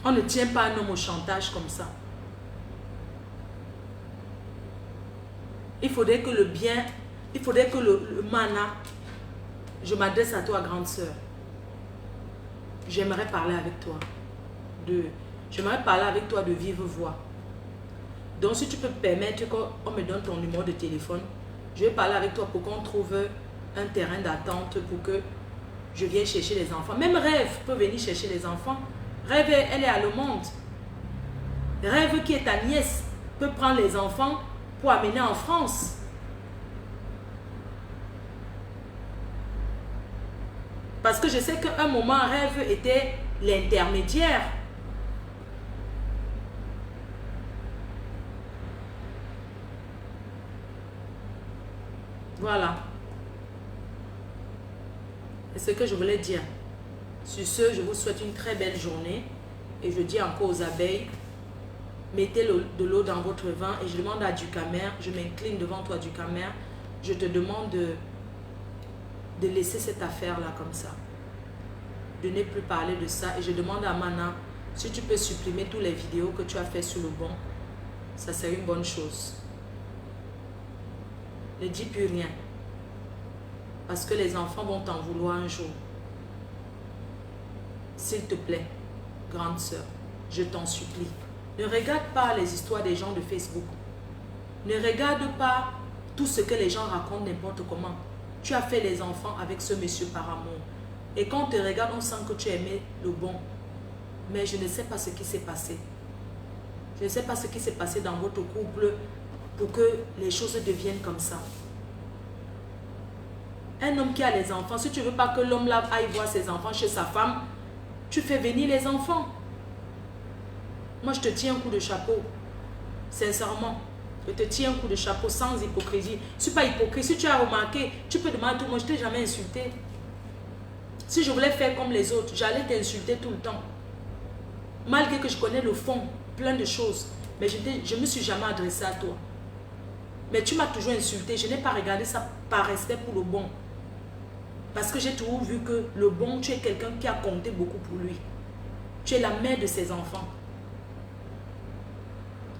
On ne tient pas un homme au chantage comme ça. Il faudrait que le bien, il faudrait que le Mana, je m'adresse à toi, grande sœur. J'aimerais parler avec toi J'aimerais parler avec toi de vive voix. Donc, si tu peux permettre qu'on me donne ton numéro de téléphone, je vais parler avec toi pour qu'on trouve un terrain d'attente pour que je vienne chercher les enfants. Même Rêve peut venir chercher les enfants. Rêve, elle est à Le Monde. Rêve, qui est ta nièce, peut prendre les enfants pour amener en France. Parce que je sais qu'à un moment, Rêve était l'intermédiaire. Voilà. C'est ce que je voulais dire. Sur ce, je vous souhaite une très belle journée. Et je dis encore aux abeilles, mettez de l'eau dans votre vin. Et je demande à Ducamer, je m'incline devant toi Ducamer, je te demande de laisser cette affaire-là comme ça. De ne plus parler de ça. Et je demande à Mana, si tu peux supprimer toutes les vidéos que tu as fait sur le bon, ça serait une bonne chose. Ne dis plus rien. Parce que les enfants vont t'en vouloir un jour. S'il te plaît, grande sœur, je t'en supplie. Ne regarde pas les histoires des gens de Facebook. Ne regarde pas tout ce que les gens racontent n'importe comment. Tu as fait les enfants avec ce monsieur par amour. Et quand on te regarde, on sent que tu aimais le bon. Mais je ne sais pas ce qui s'est passé. Je ne sais pas ce qui s'est passé dans votre couple pour que les choses deviennent comme ça. Un homme qui a les enfants, si tu ne veux pas que l'homme là aille voir ses enfants chez sa femme, tu fais venir les enfants. Moi, je te tiens un coup de chapeau. Sincèrement, je te tiens un coup de chapeau sans hypocrisie. Je ne suis pas hypocrite. Si tu as remarqué, tu peux demander à tout le monde, je ne t'ai jamais insulté. Si je voulais faire comme les autres, j'allais t'insulter tout le temps. Malgré que je connais le fond, plein de choses. Mais je ne me suis jamais adressé à toi. Mais tu m'as toujours insulté. Je n'ai pas regardé ça par respect pour le bon. Parce que j'ai toujours vu que le bon, tu es quelqu'un qui a compté beaucoup pour lui. Tu es la mère de ses enfants.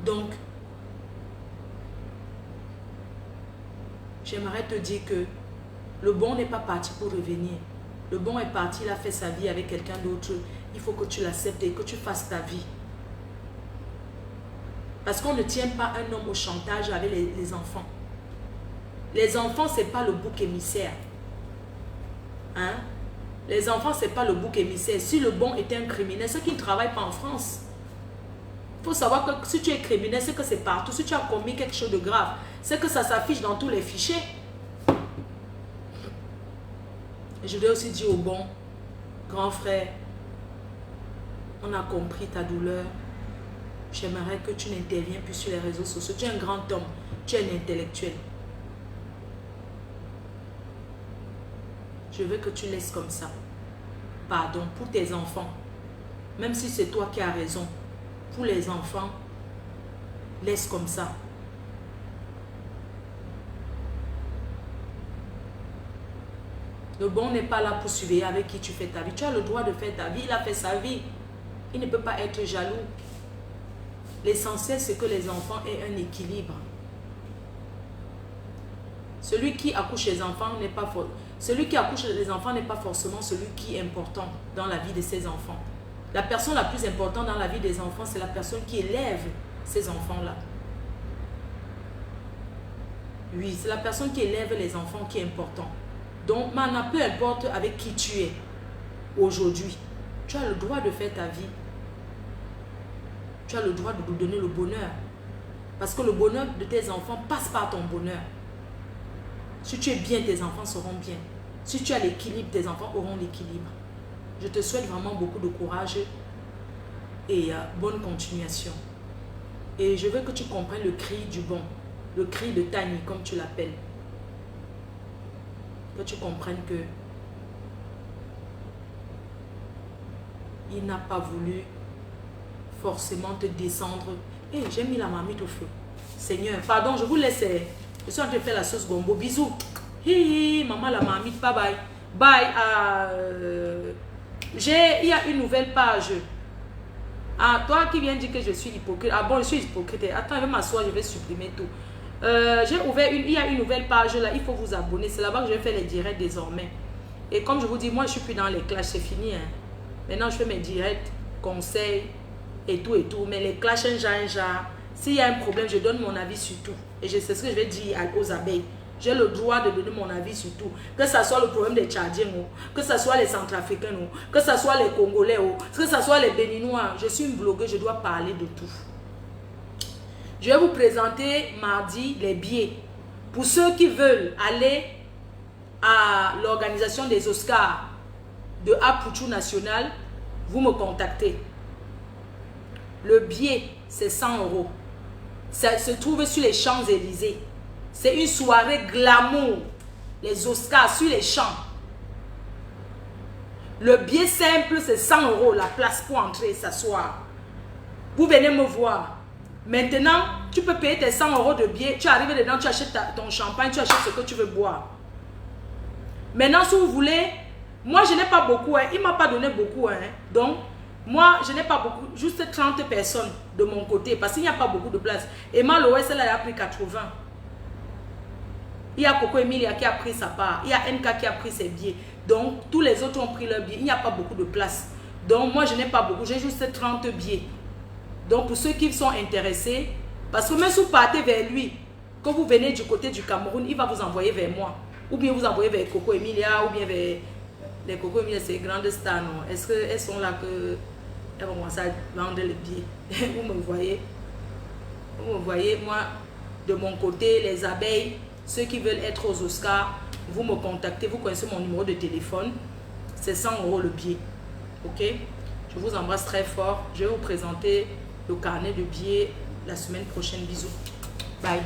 Donc, j'aimerais te dire que le bon n'est pas parti pour revenir. Le bon est parti, il a fait sa vie avec quelqu'un d'autre. Il faut que tu l'acceptes et que tu fasses ta vie. Parce qu'on ne tient pas un homme au chantage avec les enfants. Les enfants, ce n'est pas le bouc émissaire. Hein? Les enfants, ce n'est pas le bouc émissaire. Si le bon était un criminel, ceux qui ne travaillent pas en France, il faut savoir que si tu es criminel, c'est que c'est partout. Si tu as commis quelque chose de grave, c'est que ça s'affiche dans tous les fichiers. Et je dois aussi dire au bon, grand frère, on a compris ta douleur. J'aimerais que tu n'interviens plus sur les réseaux sociaux. Tu es un grand homme, tu es un intellectuel. Je veux que tu laisses comme ça. Pardon pour tes enfants. Même si c'est toi qui as raison. Pour les enfants, laisse comme ça. Le bon n'est pas là pour surveiller avec qui tu fais ta vie. Tu as le droit de faire ta vie. Il a fait sa vie. Il ne peut pas être jaloux. L'essentiel, c'est que les enfants aient un équilibre. Celui qui accouche les enfants n'est pas celui qui accouche les enfants n'est pas forcément celui qui est important dans la vie de ses enfants. La personne la plus importante dans la vie des enfants, c'est la personne qui élève ces enfants-là. Oui, c'est la personne qui élève les enfants qui est important. Donc, maintenant, peu importe avec qui tu es aujourd'hui, tu as le droit de faire ta vie. Tu as le droit de nous donner le bonheur. Parce que le bonheur de tes enfants passe par ton bonheur. Si tu es bien, tes enfants seront bien. Si tu as l'équilibre, tes enfants auront l'équilibre. Je te souhaite vraiment beaucoup de courage et bonne continuation. Et je veux que tu comprennes le cri du bon, le cri de Tani, comme tu l'appelles. Que tu comprennes que il n'a pas voulu forcément te descendre. Hey, j'ai mis la marmite au feu. Seigneur, pardon, je vous laisse. Je suis en train de faire la sauce gombo. Bisous. Hi, maman, la marmite. Bye bye. Bye. Il y a une nouvelle page. Ah, toi qui viens dire que je suis hypocrite. Ah bon, je suis hypocrite. Attends, je vais m'asseoir, je vais supprimer tout. J'ai ouvert il y a une nouvelle page là. Il faut vous abonner. C'est là-bas que je vais faire les directs désormais. Et comme je vous dis, moi je suis plus dans les clashs, c'est fini. Hein. Maintenant, je fais mes directs, conseils, et tout, mais les clashs, s'il y a un problème, je donne mon avis sur tout. Et je sais ce que je vais dire aux abeilles. J'ai le droit de donner mon avis sur tout. Que ce soit le problème des Tchadiens, que ce soit les Centrafricains, que ce soit les Congolais, que ce soit les Béninois. Je suis une blogueuse, je dois parler de tout. Je vais vous présenter mardi les billets. Pour ceux qui veulent aller à l'organisation des Oscars de Apuchu National, vous me contactez. Le billet, c'est 100 €. Ça se trouve sur les Champs-Élysées. C'est une soirée glamour. Les Oscars sur les champs. Le billet simple, c'est 100 € la place pour entrer, s'asseoir. Vous venez me voir. Maintenant, tu peux payer tes 100 € de billet. Tu arrives dedans, tu achètes ton champagne, tu achètes ce que tu veux boire. Maintenant, si vous voulez, moi je n'ai pas beaucoup. Il ne m'a pas donné beaucoup. Donc, moi je n'ai pas beaucoup. Juste 30 personnes de mon côté. Parce qu'il n'y a pas beaucoup de place. Emma Loès, elle a pris 80. Il y a Coco Emilia qui a pris sa part. Il y a NK qui a pris ses billets. Donc, tous les autres ont pris leurs billets. Il n'y a pas beaucoup de place. Donc, moi, je n'ai pas beaucoup. J'ai juste 30 billets. Donc, pour ceux qui sont intéressés, parce que même si vous partez vers lui, quand vous venez du côté du Cameroun, il va vous envoyer vers moi. Ou bien vous envoyer vers Coco Emilia, ou bien vers... Les Coco Emilia, c'est les grandes stars, non? Est-ce qu'elles sont là que... Elles vont commencer à vendre les billets? Vous me voyez? Vous me voyez, moi, de mon côté, les abeilles... Ceux qui veulent être aux Oscars, vous me contactez, vous connaissez mon numéro de téléphone. C'est 100 € le billet. Ok? Je vous embrasse très fort. Je vais vous présenter le carnet de billets la semaine prochaine. Bisous. Bye.